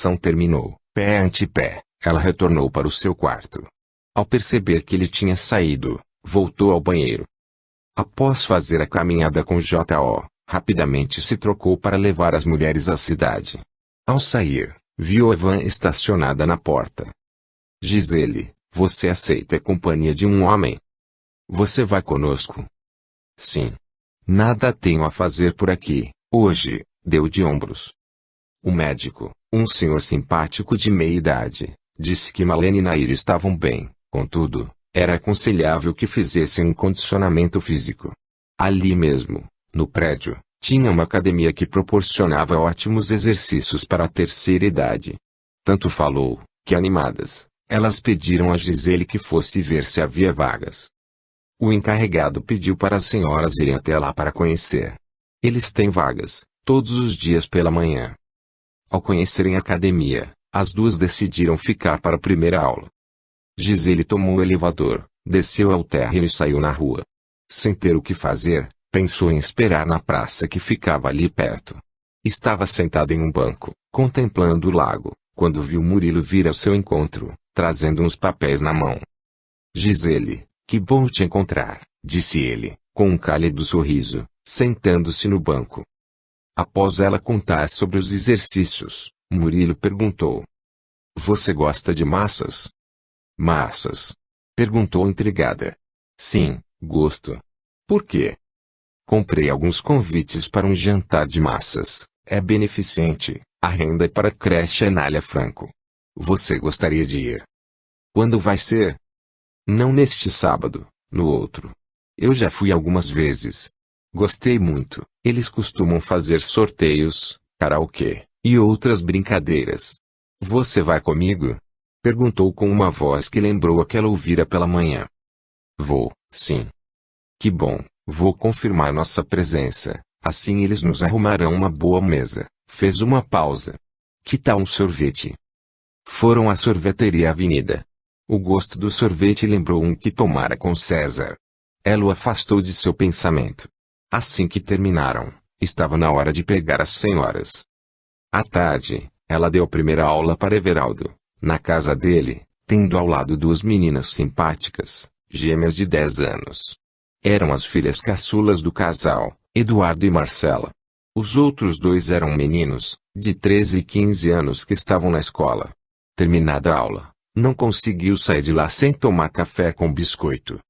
conversação terminou, pé ante pé, ela retornou para o seu quarto. Ao perceber que ele tinha saído, voltou ao banheiro. Após fazer a caminhada com J.O., rapidamente se trocou para levar as mulheres à cidade. Ao sair, viu a van estacionada na porta. Gisele, você aceita a companhia de um homem? Você vai conosco? Sim. Nada tenho a fazer por aqui, hoje, deu de ombros. O médico, um senhor simpático de meia idade, disse que Marlene e Nair estavam bem, contudo, era aconselhável que fizessem um condicionamento físico. Ali mesmo, no prédio, tinha uma academia que proporcionava ótimos exercícios para a terceira idade. Tanto falou, que animadas, elas pediram a Gisele que fosse ver se havia vagas. O encarregado pediu para as senhoras irem até lá para conhecer. Eles têm vagas, todos os dias pela manhã. Ao conhecerem a academia, as duas decidiram ficar para a primeira aula. Gisele tomou o elevador, desceu ao térreo e saiu na rua. Sem ter o que fazer, pensou em esperar na praça que ficava ali perto. Estava sentada em um banco, contemplando o lago, quando viu Murilo vir ao seu encontro, trazendo uns papéis na mão. Gisele, que bom te encontrar, disse ele, com um cálido sorriso, sentando-se no banco. Após ela contar sobre os exercícios, Murilo perguntou: Você gosta de massas? Massas? Perguntou intrigada. Sim, gosto. Por quê? Comprei alguns convites para um jantar de massas. É beneficente, a renda é para a creche Anália Franco. Você gostaria de ir? Quando vai ser? Não neste sábado, no outro. Eu já fui algumas vezes. Gostei muito. Eles costumam fazer sorteios, karaokê, e outras brincadeiras. Você vai comigo? Perguntou com uma voz que lembrou a que ela ouvira pela manhã. Vou, sim. Que bom, vou confirmar nossa presença, assim eles nos arrumarão uma boa mesa. Fez uma pausa. Que tal um sorvete? Foram à sorveteria Avenida. O gosto do sorvete lembrou um que tomara com César. Ela o afastou de seu pensamento. Assim que terminaram, estava na hora de pegar as senhoras. À tarde, ela deu a primeira aula para Everaldo, na casa dele, tendo ao lado duas meninas simpáticas, gêmeas de 10 anos. Eram as filhas caçulas do casal, Eduardo e Marcela. Os outros dois eram meninos, de 13 e 15 anos que estavam na escola. Terminada a aula, não conseguiu sair de lá sem tomar café com biscoito.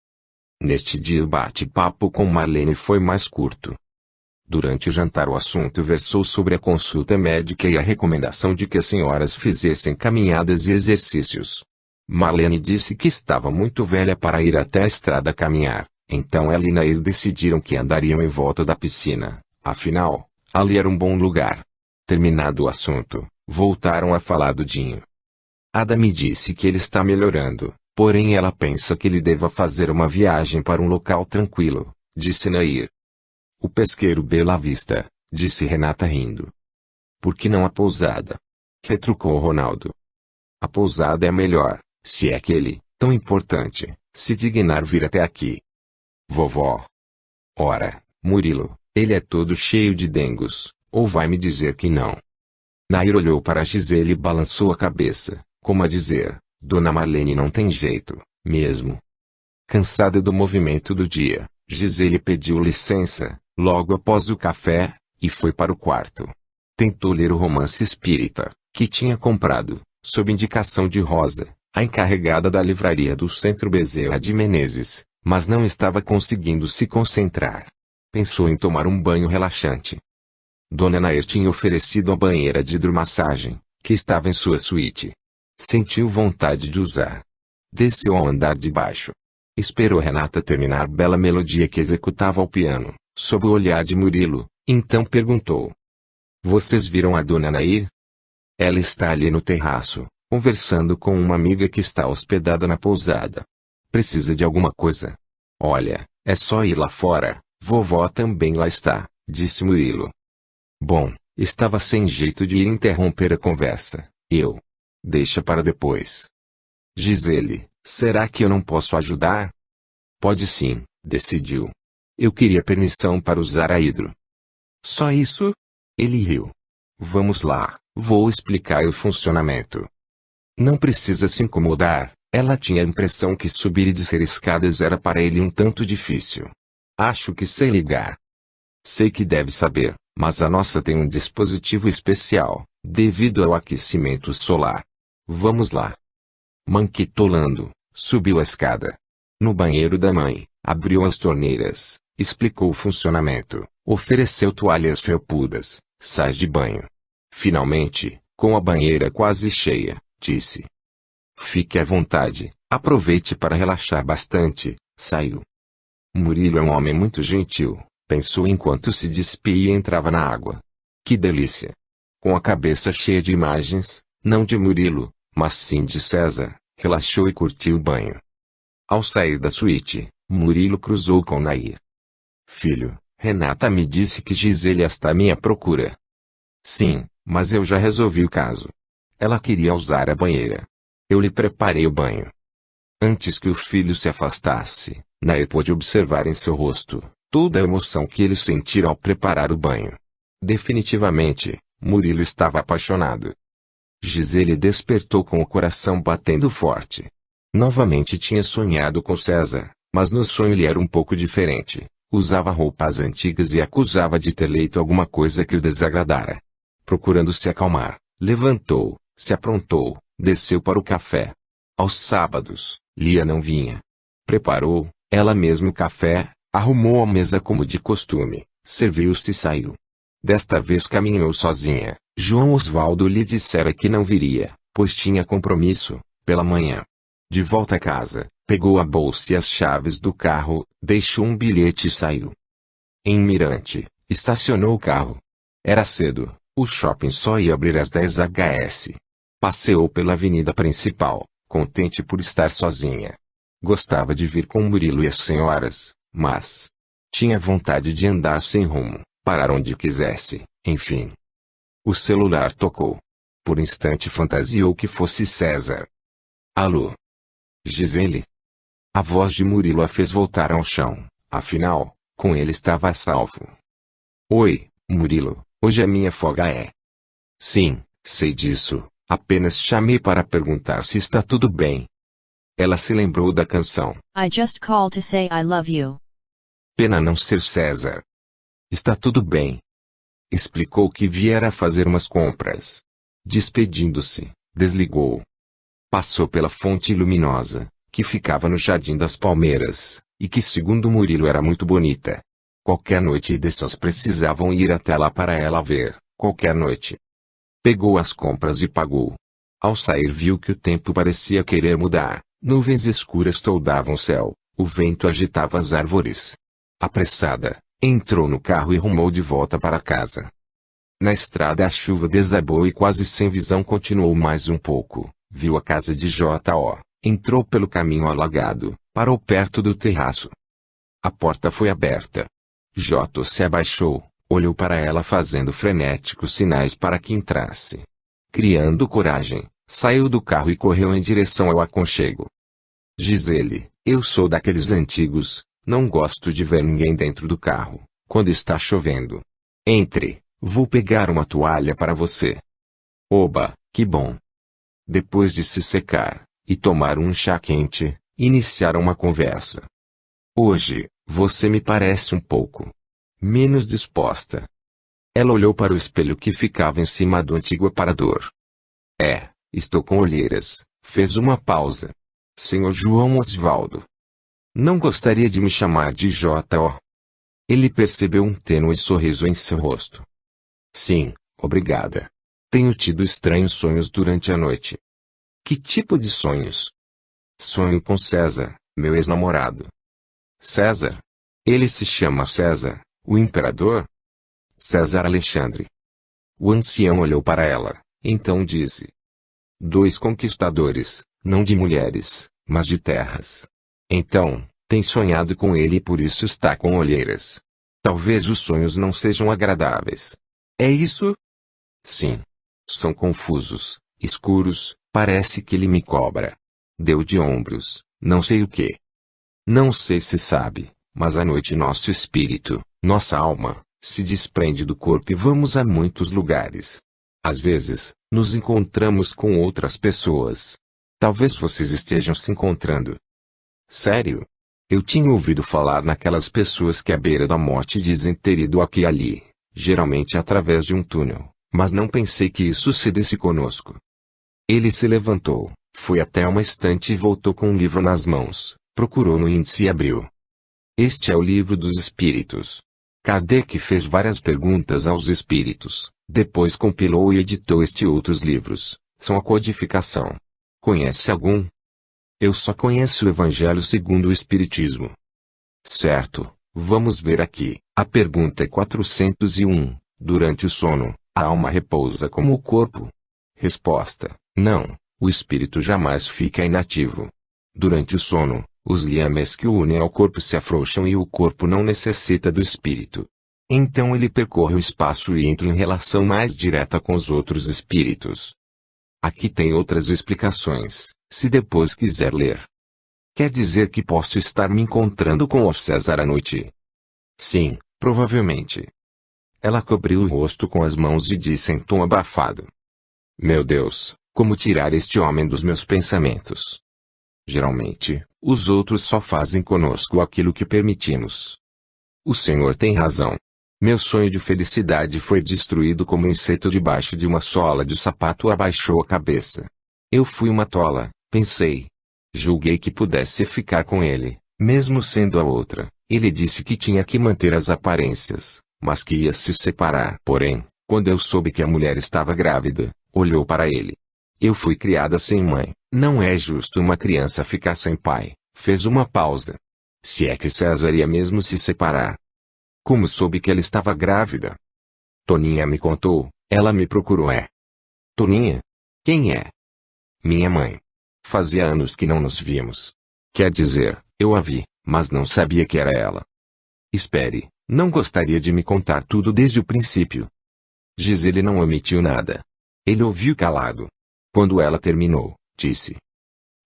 Neste dia o bate-papo com Marlene foi mais curto. Durante o jantar o assunto versou sobre a consulta médica e a recomendação de que as senhoras fizessem caminhadas e exercícios. Marlene disse que estava muito velha para ir até a estrada caminhar, então ela e Nair decidiram que andariam em volta da piscina, afinal, ali era um bom lugar. Terminado o assunto, voltaram a falar do Dinho. Ada me disse que ele está melhorando, porém ela pensa que ele deva fazer uma viagem para um local tranquilo, disse Nair. O pesqueiro Bela Vista, disse Renata rindo. Por que não a pousada? Retrucou Ronaldo. A pousada é melhor, se é que ele, tão importante, se dignar vir até aqui. Vovó. Ora, Murilo, ele é todo cheio de dengos, ou vai me dizer que não? Nair olhou para Gisele e balançou a cabeça, como a dizer, Dona Marlene não tem jeito, mesmo. Cansada do movimento do dia, Gisele pediu licença, logo após o café, e foi para o quarto. Tentou ler o romance espírita, que tinha comprado, sob indicação de Rosa, a encarregada da livraria do Centro Bezerra de Menezes, mas não estava conseguindo se concentrar. Pensou em tomar um banho relaxante. Dona Nair tinha oferecido a banheira de hidromassagem, que estava em sua suíte. Sentiu vontade de usar. Desceu ao andar de baixo. Esperou Renata terminar bela melodia que executava ao piano, sob o olhar de Murilo, então perguntou. Vocês viram a Dona Nair? Ela está ali no terraço, conversando com uma amiga que está hospedada na pousada. Precisa de alguma coisa? Olha, é só ir lá fora, vovó também lá está, disse Murilo. Bom, estava sem jeito de ir interromper a conversa, Deixa para depois. Gisele, será que eu não posso ajudar? Pode sim, decidiu. Eu queria permissão para usar a hidro. Só isso? Ele riu. Vamos lá, Vou explicar o funcionamento. Não precisa se incomodar. Ela tinha a impressão que subir e descer escadas era para ele um tanto difícil. Acho que sei ligar. Sei que deve saber, mas a nossa tem um dispositivo especial, devido ao aquecimento solar. Vamos lá. Manquitolando, subiu a escada. No banheiro da mãe, abriu as torneiras, explicou o funcionamento, ofereceu toalhas felpudas, sais de banho. Finalmente, com a banheira quase cheia, disse: fique à vontade, aproveite para relaxar bastante. Saiu. Murilo é um homem muito gentil, pensou enquanto se despia e entrava na água. Que delícia! Com a cabeça cheia de imagens, não de Murilo, mas sim de César, relaxou e curtiu o banho. Ao sair da suíte, Murilo cruzou com Nair. Filho, Renata me disse que Gisele está à minha procura. Sim, mas eu já resolvi o caso. Ela queria usar a banheira. Eu lhe preparei o banho. Antes que o filho se afastasse, Nair pôde observar em seu rosto toda a emoção que ele sentira ao preparar o banho. Definitivamente, Murilo estava apaixonado. Gisele despertou com o coração batendo forte. Novamente tinha sonhado com César, mas no sonho ele era um pouco diferente. Usava roupas antigas e acusava de ter feito alguma coisa que o desagradara. Procurando se acalmar, levantou, se aprontou, desceu para o café. Aos sábados, Lia não vinha. Preparou, ela mesma o café, arrumou a mesa como de costume, serviu-se e saiu. Desta vez caminhou sozinha. João Osvaldo lhe dissera que não viria, pois tinha compromisso, pela manhã. De volta a casa, pegou a bolsa e as chaves do carro, deixou um bilhete e saiu. Em Mirante, estacionou o carro. Era cedo, o shopping só ia abrir às 10 HS. Passeou pela avenida principal, contente por estar sozinha. Gostava de vir com Murilo e as senhoras, mas tinha vontade de andar sem rumo, parar onde quisesse, enfim. O celular tocou. Por instante fantasiou que fosse César. Alô? Gisele? A voz de Murilo a fez voltar ao chão, afinal, com ele estava a salvo. Oi, Murilo, hoje a minha folga é. Sim, sei disso, apenas chamei para perguntar se está tudo bem. Ela se lembrou da canção. I just called to say I love you. Pena não ser César. Está tudo bem. Explicou que viera fazer umas compras. Despedindo-se, desligou. Passou pela fonte luminosa, que ficava no Jardim das Palmeiras, e que segundo Murilo era muito bonita. Qualquer noite dessas precisavam ir até lá para ela ver, qualquer noite. Pegou as compras e pagou. Ao sair viu que o tempo parecia querer mudar, nuvens escuras toldavam o céu, o vento agitava as árvores. Apressada, entrou no carro e rumou de volta para casa. Na estrada a chuva desabou e quase sem visão continuou mais um pouco. Viu a casa de J.O., entrou pelo caminho alagado, parou perto do terraço. A porta foi aberta. J. se abaixou, olhou para ela fazendo frenéticos sinais para que entrasse. Criando coragem, saiu do carro e correu em direção ao aconchego. Gisele, eu sou daqueles antigos, não gosto de ver ninguém dentro do carro, quando está chovendo. Entre, vou pegar uma toalha para você. Oba, que bom. Depois de se secar, e tomar um chá quente, iniciaram uma conversa. Hoje, você me parece um pouco menos disposta. Ela olhou para o espelho que ficava em cima do antigo aparador. Estou com olheiras, fez uma pausa. Senhor João Osvaldo. Não gostaria de me chamar de J.O. Ele percebeu um tênue sorriso em seu rosto. Sim, obrigada. Tenho tido estranhos sonhos durante a noite. Que tipo de sonhos? Sonho com César, meu ex-namorado. César? Ele se chama César, o imperador? César Alexandre. O ancião olhou para ela, então disse. 2 conquistadores, não de mulheres, mas de terras. Então, tem sonhado com ele e por isso está com olheiras. Talvez os sonhos não sejam agradáveis. É isso? Sim. São confusos, escuros, parece que ele me cobra. Deu de ombros, não sei o que. Não sei se sabe, mas à noite nosso espírito, nossa alma, se desprende do corpo e vamos a muitos lugares. Às vezes, nos encontramos com outras pessoas. Talvez vocês estejam se encontrando. Sério? Eu tinha ouvido falar naquelas pessoas que à beira da morte dizem ter ido aqui e ali, geralmente através de um túnel, mas não pensei que isso sucedesse conosco. Ele se levantou, foi até uma estante e voltou com um livro nas mãos, procurou no índice e abriu. Este é o livro dos espíritos. Kardec fez várias perguntas aos espíritos, depois compilou e editou outros livros, são a codificação. Conhece algum? Eu só conheço o Evangelho segundo o Espiritismo. Certo, vamos ver aqui. A pergunta é 401. Durante o sono, a alma repousa como o corpo? Resposta: não, o espírito jamais fica inativo. Durante o sono, os liames que o unem ao corpo se afrouxam e o corpo não necessita do espírito. Então ele percorre o espaço e entra em relação mais direta com os outros espíritos. Aqui tem outras explicações, se depois quiser ler. Quer dizer que posso estar me encontrando com o César à noite? Sim, provavelmente. Ela cobriu o rosto com as mãos e disse em tom abafado: meu Deus, como tirar este homem dos meus pensamentos? Geralmente, os outros só fazem conosco aquilo que permitimos. O Senhor tem razão. Meu sonho de felicidade foi destruído como um inseto debaixo de uma sola de sapato. Abaixou a cabeça. Eu fui uma tola, pensei. Julguei que pudesse ficar com ele, mesmo sendo a outra. Ele disse que tinha que manter as aparências, mas que ia se separar. Porém, quando eu soube que a mulher estava grávida, olhou para ele. Eu fui criada sem mãe, não é justo uma criança ficar sem pai. Fez uma pausa. Se é que César ia mesmo se separar. Como soube que ela estava grávida? Toninha me contou, ela me procurou. Toninha? Quem é? Minha mãe. Fazia anos que não nos víamos. Quer dizer, eu a vi, mas não sabia que era ela. Espere, não gostaria de me contar tudo desde o princípio? Gisele não omitiu nada. Ele ouviu calado. Quando ela terminou, disse: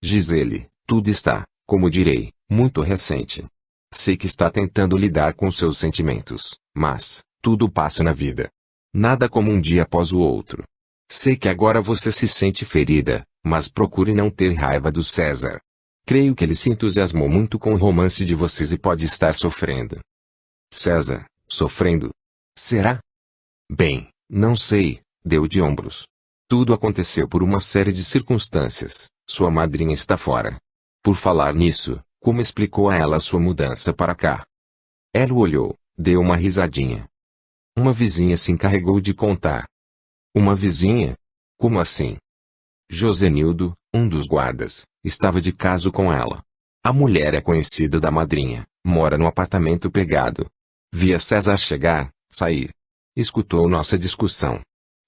Gisele, tudo está, como direi, muito recente. Sei que está tentando lidar com seus sentimentos, mas, tudo passa na vida. Nada como um dia após o outro. Sei que agora você se sente ferida, mas procure não ter raiva do César. Creio que ele se entusiasmou muito com o romance de vocês e pode estar sofrendo. César, sofrendo? Será? Bem, não sei, deu de ombros. Tudo aconteceu por uma série de circunstâncias. Sua madrinha está fora. Por falar nisso, como explicou a ela sua mudança para cá? Ela olhou, deu uma risadinha. Uma vizinha se encarregou de contar. Uma vizinha? Como assim? Josenildo, um dos guardas, estava de caso com ela. A mulher é conhecida da madrinha, mora no apartamento pegado. Via César chegar, sair. Escutou nossa discussão.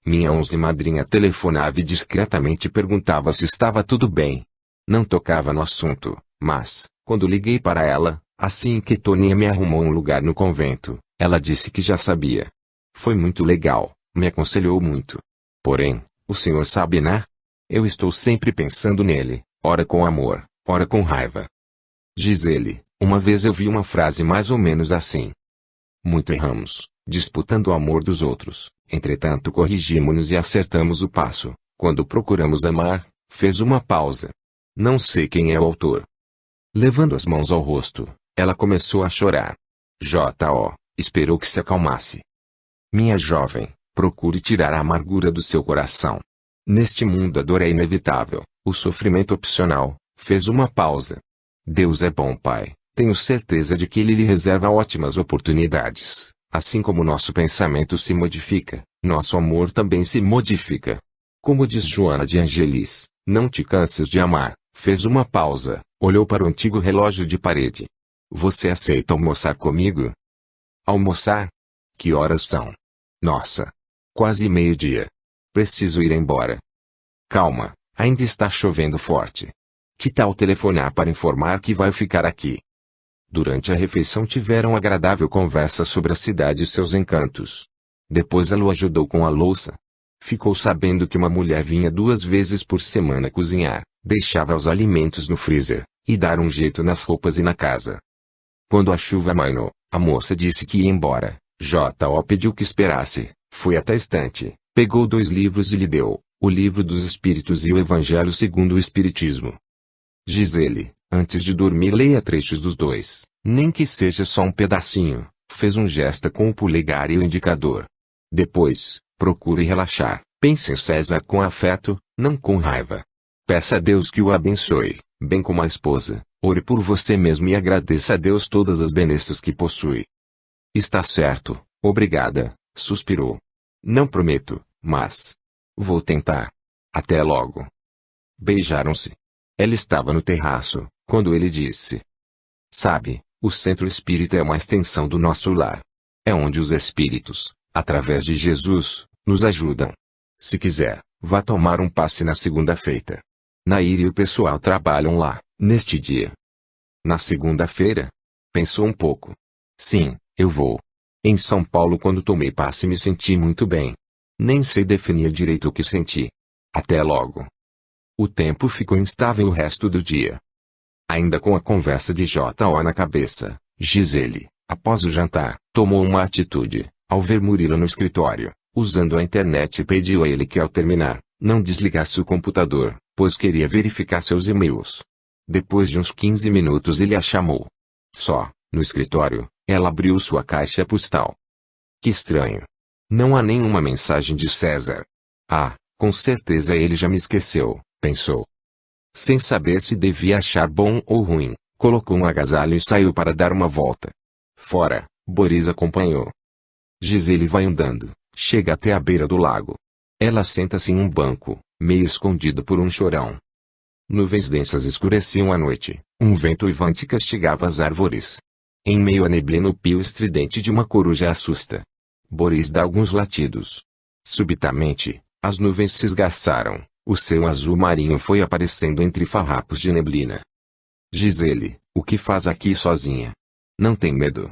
Minha madrinha telefonava e discretamente perguntava se estava tudo bem. Não tocava no assunto, mas, quando liguei para ela, assim que Toninha me arrumou um lugar no convento, ela disse que já sabia. Foi muito legal, me aconselhou muito. Porém, o senhor sabe, né? Eu estou sempre pensando nele, ora com amor, ora com raiva. Gisele, uma vez eu vi uma frase mais ou menos assim. Muito erramos, disputando o amor dos outros, entretanto corrigimos-nos e acertamos o passo, quando procuramos amar. Fez uma pausa. Não sei quem é o autor. Levando as mãos ao rosto, ela começou a chorar. J.O. esperou que se acalmasse. Minha jovem, procure tirar a amargura do seu coração. Neste mundo a dor é inevitável, o sofrimento opcional. Fez uma pausa. Deus é bom pai, tenho certeza de que ele lhe reserva ótimas oportunidades. Assim como nosso pensamento se modifica, nosso amor também se modifica. Como diz Joana de Angelis, não te canses de amar. Fez uma pausa, olhou para o antigo relógio de parede. Você aceita almoçar comigo? Almoçar? Que horas são? Nossa! Quase meio-dia. Preciso ir embora. Calma, ainda está chovendo forte. Que tal telefonar para informar que vai ficar aqui? Durante a refeição tiveram agradável conversa sobre a cidade e seus encantos. Depois ela o ajudou com a louça. Ficou sabendo que uma mulher vinha 2 vezes por semana cozinhar, deixava os alimentos no freezer, e dar um jeito nas roupas e na casa. Quando a chuva amainou, a moça disse que ia embora. J.O. pediu que esperasse, foi até a estante, Pegou 2 livros e lhe deu, o Livro dos Espíritos e o Evangelho segundo o Espiritismo. Gisele, antes de dormir leia trechos dos 2, nem que seja só um pedacinho, fez um gesto com o polegar e o indicador. Depois, procure relaxar, pense em César com afeto, não com raiva. Peça a Deus que o abençoe, bem como a esposa, ore por você mesmo e agradeça a Deus todas as bênçãos que possui. Está certo, obrigada, suspirou. Não prometo, mas vou tentar. Até logo. Beijaram-se. Ela estava no terraço, quando ele disse: Sabe, o centro espírita é uma extensão do nosso lar. É onde os espíritos, através de Jesus, nos ajudam. Se quiser, vá tomar um passe na segunda-feira. Nair e o pessoal trabalham lá, neste dia. Na segunda-feira? Pensou um pouco. Sim, eu vou. Em São Paulo, quando tomei passe, me senti muito bem. Nem sei definir direito o que senti. Até logo. O tempo ficou instável o resto do dia. Ainda com a conversa de J.O. na cabeça, Gisele, após o jantar, tomou uma atitude, ao ver Murilo no escritório, usando a internet, e pediu a ele que ao terminar, não desligasse o computador, pois queria verificar seus e-mails. Depois de uns 15 minutos ele a chamou. Só, no escritório, ela abriu sua caixa postal. Que estranho. Não há nenhuma mensagem de César. Ah, com certeza ele já me esqueceu, pensou. Sem saber se devia achar bom ou ruim, colocou um agasalho e saiu para dar uma volta. Fora, Boris acompanhou. Gisele vai andando, chega até a beira do lago. Ela senta-se em um banco, meio escondido por um chorão. Nuvens densas escureciam a noite, um vento uivante castigava as árvores. Em meio à neblina, o pio estridente de uma coruja assusta. Boris dá alguns latidos. Subitamente, as nuvens se esgarçaram, o céu azul marinho foi aparecendo entre farrapos de neblina. Gisele, o que faz aqui sozinha? Não tem medo?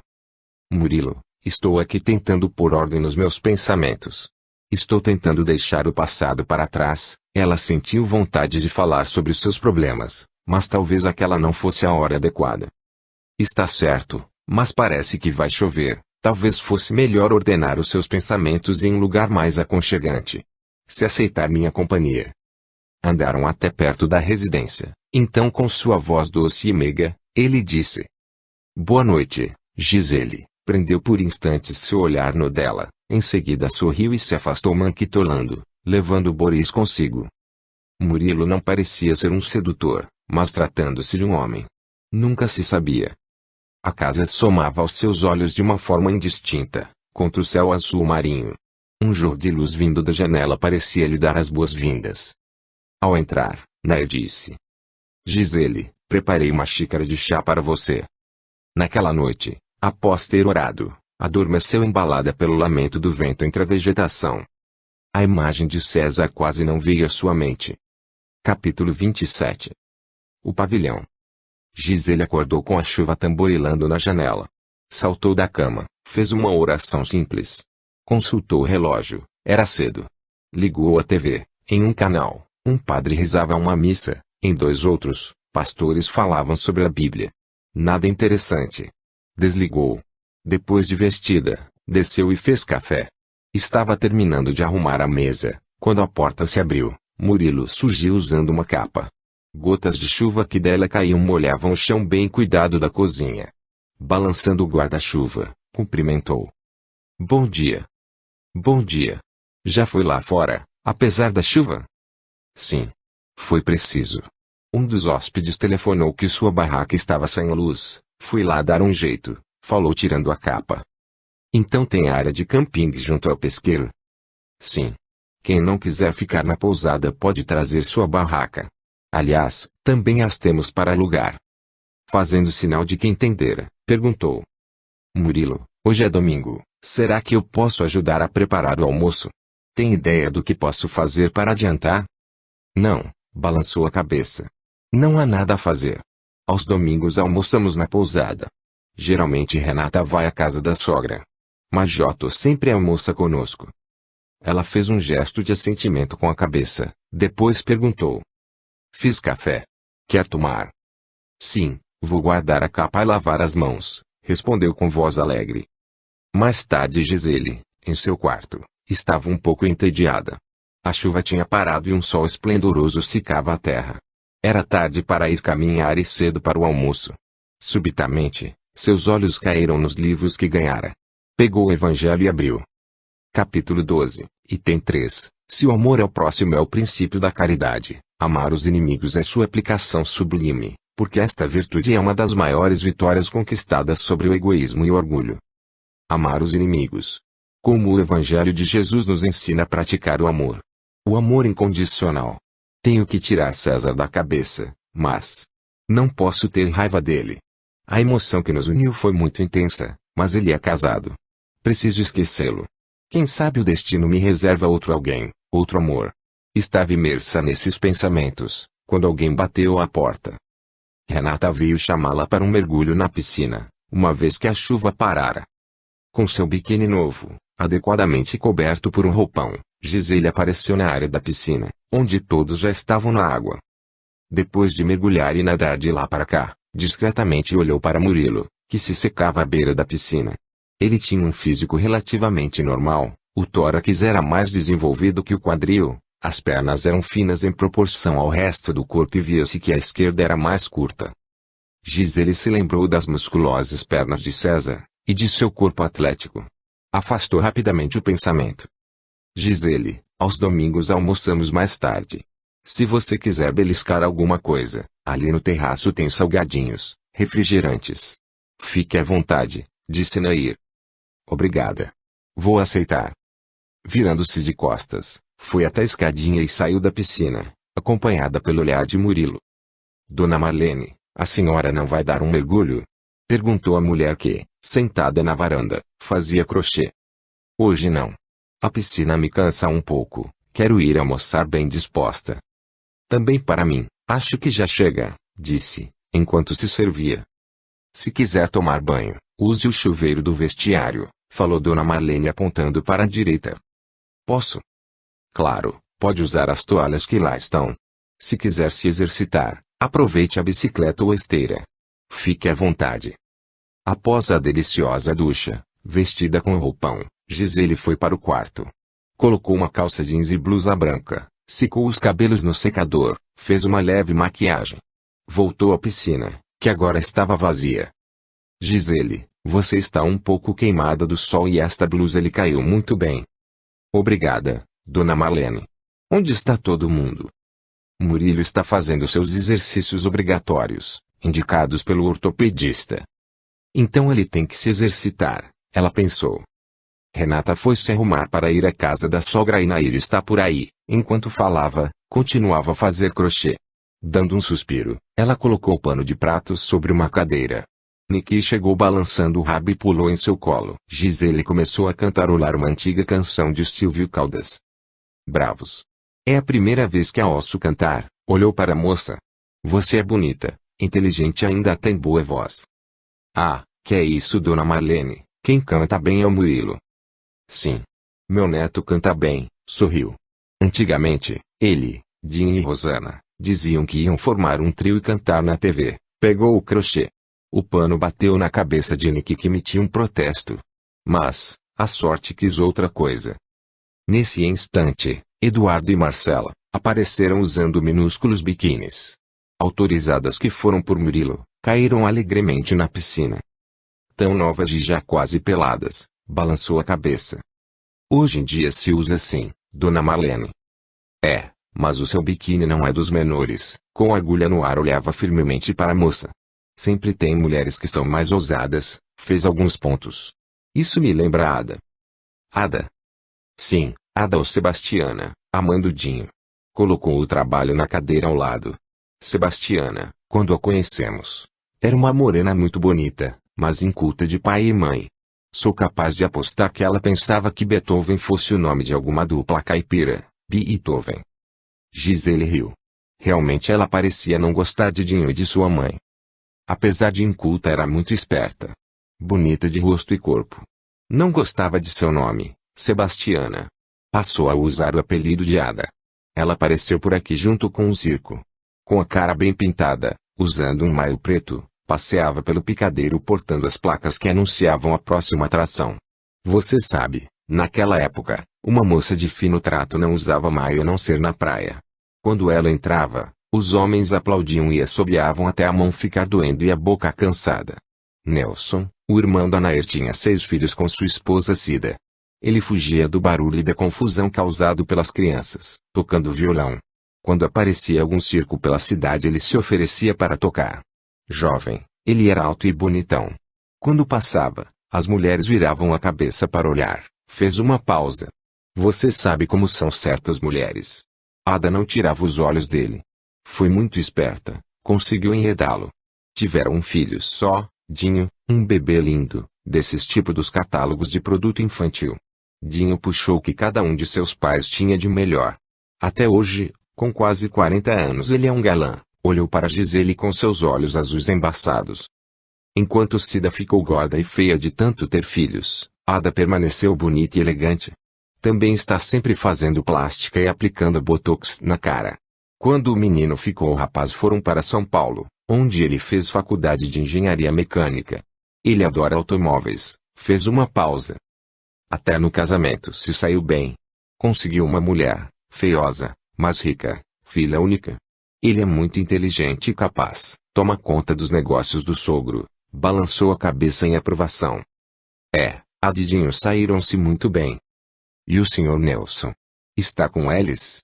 Murilo, estou aqui tentando pôr ordem nos meus pensamentos. Estou tentando deixar o passado para trás. Ela sentiu vontade de falar sobre os seus problemas, mas talvez aquela não fosse a hora adequada. Está certo, mas parece que vai chover. Talvez fosse melhor ordenar os seus pensamentos em um lugar mais aconchegante. Se aceitar minha companhia. Andaram até perto da residência. Então, com sua voz doce e meiga, ele disse: Boa noite, Gisele. Prendeu por instantes seu olhar no dela, em seguida sorriu e se afastou manquitolando, levando Boris consigo. Murilo não parecia ser um sedutor, mas tratando-se de um homem. Nunca se sabia. A casa somava aos seus olhos de uma forma indistinta, contra o céu azul marinho. Um jorro de luz vindo da janela parecia lhe dar as boas-vindas. Ao entrar, Nair disse: Gisele, preparei uma xícara de chá para você. Naquela noite, após ter orado, adormeceu embalada pelo lamento do vento entre a vegetação. A imagem de César quase não veio à sua mente. Capítulo 27. O pavilhão. Gisele acordou com a chuva tamborilando na janela. Saltou da cama, fez uma oração simples. Consultou o relógio, era cedo. Ligou a TV. Em um canal, um padre rezava uma missa, em 2 outros, pastores falavam sobre a Bíblia. Nada interessante. Desligou. Depois de vestida, desceu e fez café. Estava terminando de arrumar a mesa, quando a porta se abriu. Murilo surgiu usando uma capa. Gotas de chuva que dela caíam molhavam o chão bem cuidado da cozinha. Balançando o guarda-chuva, cumprimentou. Bom dia. Bom dia. Já foi lá fora, apesar da chuva? Sim. Foi preciso. Um dos hóspedes telefonou que sua barraca estava sem luz. Fui lá dar um jeito, falou tirando a capa. Então tem área de camping junto ao pesqueiro? Sim. Quem não quiser ficar na pousada pode trazer sua barraca. Aliás, também as temos para alugar. Fazendo sinal de que entendera, perguntou. Murilo, hoje é domingo, será que eu posso ajudar a preparar o almoço? Tem ideia do que posso fazer para adiantar? Não, balançou a cabeça. Não há nada a fazer. Aos domingos almoçamos na pousada. Geralmente Renata vai à casa da sogra. Mas Jotô sempre almoça conosco. Ela fez um gesto de assentimento com a cabeça, depois perguntou. Fiz café. Quer tomar? Sim, vou guardar a capa e lavar as mãos, respondeu com voz alegre. Mais tarde Gisele, em seu quarto, Estava um pouco entediada. A chuva tinha parado e um sol esplendoroso secava a terra. Era tarde para ir caminhar e cedo para o almoço. Subitamente, seus olhos caíram nos livros que ganhara. Pegou o Evangelho e abriu. Capítulo 12, item 3. Se o amor ao próximo é o princípio da caridade, amar os inimigos é sua aplicação sublime, porque esta virtude é uma das maiores vitórias conquistadas sobre o egoísmo e o orgulho. Amar os inimigos. Como o Evangelho de Jesus nos ensina a praticar o amor. O amor incondicional. Tenho que tirar César da cabeça, mas não posso ter raiva dele. A emoção que nos uniu foi muito intensa, mas ele é casado. Preciso esquecê-lo. Quem sabe o destino me reserva outro alguém, outro amor. Estava imersa nesses pensamentos, quando alguém bateu à porta. Renata veio chamá-la para um mergulho na piscina, uma vez que a chuva parara. Com seu biquíni novo, adequadamente coberto por um roupão, Gisele apareceu na área da piscina, onde todos já estavam na água. Depois de mergulhar e nadar de lá para cá, discretamente olhou para Murilo, que se secava à beira da piscina. Ele tinha um físico relativamente normal, o tórax era mais desenvolvido que o quadril, as pernas eram finas em proporção ao resto do corpo e via-se que a esquerda era mais curta. Gisele se lembrou das musculosas pernas de César, e de seu corpo atlético. Afastou rapidamente o pensamento. Gisele, aos domingos almoçamos mais tarde. Se você quiser beliscar alguma coisa, ali no terraço tem salgadinhos, refrigerantes. Fique à vontade, disse Nair. Obrigada. Vou aceitar. Virando-se de costas, foi até a escadinha e saiu da piscina, acompanhada pelo olhar de Murilo. Dona Marlene, a senhora não vai dar um mergulho? Perguntou a mulher que, sentada na varanda, fazia crochê. Hoje não. A piscina me cansa um pouco, quero ir almoçar bem disposta. Também para mim, acho que já chega, disse, enquanto se servia. Se quiser tomar banho, use o chuveiro do vestiário, falou Dona Marlene apontando para a direita. Posso? Claro, pode usar as toalhas que lá estão. Se quiser se exercitar, aproveite a bicicleta ou a esteira. Fique à vontade. Após a deliciosa ducha, vestida com o roupão, Gisele foi para o quarto. Colocou uma calça jeans e blusa branca, secou os cabelos no secador, fez uma leve maquiagem. Voltou à piscina, que agora estava vazia. Gisele, você está um pouco queimada do sol e esta blusa lhe caiu muito bem. Obrigada, Dona Marlene. Onde está todo mundo? Murilo está fazendo seus exercícios obrigatórios, indicados pelo ortopedista. Então ele tem que se exercitar, ela pensou. Renata foi se arrumar para ir à casa da sogra e Nair está por aí. Enquanto falava, continuava a fazer crochê. Dando um suspiro, ela colocou o pano de pratos sobre uma cadeira. Niki chegou balançando o rabo e pulou em seu colo. Gisele começou a cantarolar uma antiga canção de Silvio Caldas. Bravos. É a primeira vez que a ouço cantar, olhou para a moça. Você é bonita, inteligente e ainda tem boa voz. Ah, que é isso, Dona Marlene, quem canta bem é o Murilo. Sim. Meu neto canta bem, sorriu. Antigamente, ele, Dinho e Rosana, diziam que iam formar um trio e cantar na TV. Pegou o crochê. O pano bateu na cabeça de Nick que emitiu um protesto. Mas, a sorte quis outra coisa. Nesse instante, Eduardo e Marcela apareceram usando minúsculos biquínis. Autorizadas que foram por Murilo, caíram alegremente na piscina. Tão novas e já quase peladas, balançou a cabeça. Hoje em dia se usa assim, Dona Marlene. É, mas o seu biquíni não é dos menores. Com a agulha no ar olhava firmemente para a moça. Sempre tem mulheres que são mais ousadas, fez alguns pontos. Isso me lembra a Ada. Ada? Sim, Ada ou Sebastiana, amando Dinho. Colocou o trabalho na cadeira ao lado. Sebastiana, quando a conhecemos, era uma morena muito bonita, mas inculta de pai e mãe. Sou capaz de apostar que ela pensava que Beethoven fosse o nome de alguma dupla caipira, Beethoven. Gisele riu. Realmente ela parecia não gostar de Dinho e de sua mãe. Apesar de inculta era muito esperta. Bonita de rosto e corpo. Não gostava de seu nome, Sebastiana. Passou a usar o apelido de Ada. Ela apareceu por aqui junto com o circo. Com a cara bem pintada, usando um maio preto, passeava pelo picadeiro portando as placas que anunciavam a próxima atração. Você sabe, Naquela época, uma moça de fino trato não usava maio a não ser na praia. Quando ela entrava, os homens aplaudiam e assobiavam até a mão ficar doendo e a boca cansada. Nelson, o irmão da Nair, tinha 6 filhos com sua esposa Cida. Ele fugia do barulho e da confusão causado pelas crianças, tocando violão. Quando aparecia algum circo pela cidade, ele se oferecia para tocar. Jovem, ele era alto e bonitão. Quando passava, as mulheres viravam a cabeça para olhar. Fez uma pausa. Você sabe como são certas mulheres. Ada não tirava os olhos dele. Foi muito esperta, conseguiu enredá-lo. Tiveram um filho só, Dinho, um bebê lindo, desses tipo dos catálogos de produto infantil. Dinho puxou o que cada um de seus pais tinha de melhor. Até hoje, com quase 40 anos, ele é um galã. Olhou para Gisele com seus olhos azuis embaçados. Enquanto Cida ficou gorda e feia de tanto ter filhos, Ada permaneceu bonita e elegante. Também está sempre fazendo plástica e aplicando botox na cara. Quando o menino ficou rapaz, foram para São Paulo, onde ele fez faculdade de engenharia mecânica. Ele adora automóveis. Fez uma pausa. Até no casamento se saiu bem. Conseguiu uma mulher, feiosa, mas rica, filha única. Ele é muito inteligente e capaz, toma conta dos negócios do sogro. Balançou a cabeça em aprovação. A Dinho saíram-se muito bem. E o Sr. Nelson? Está com eles?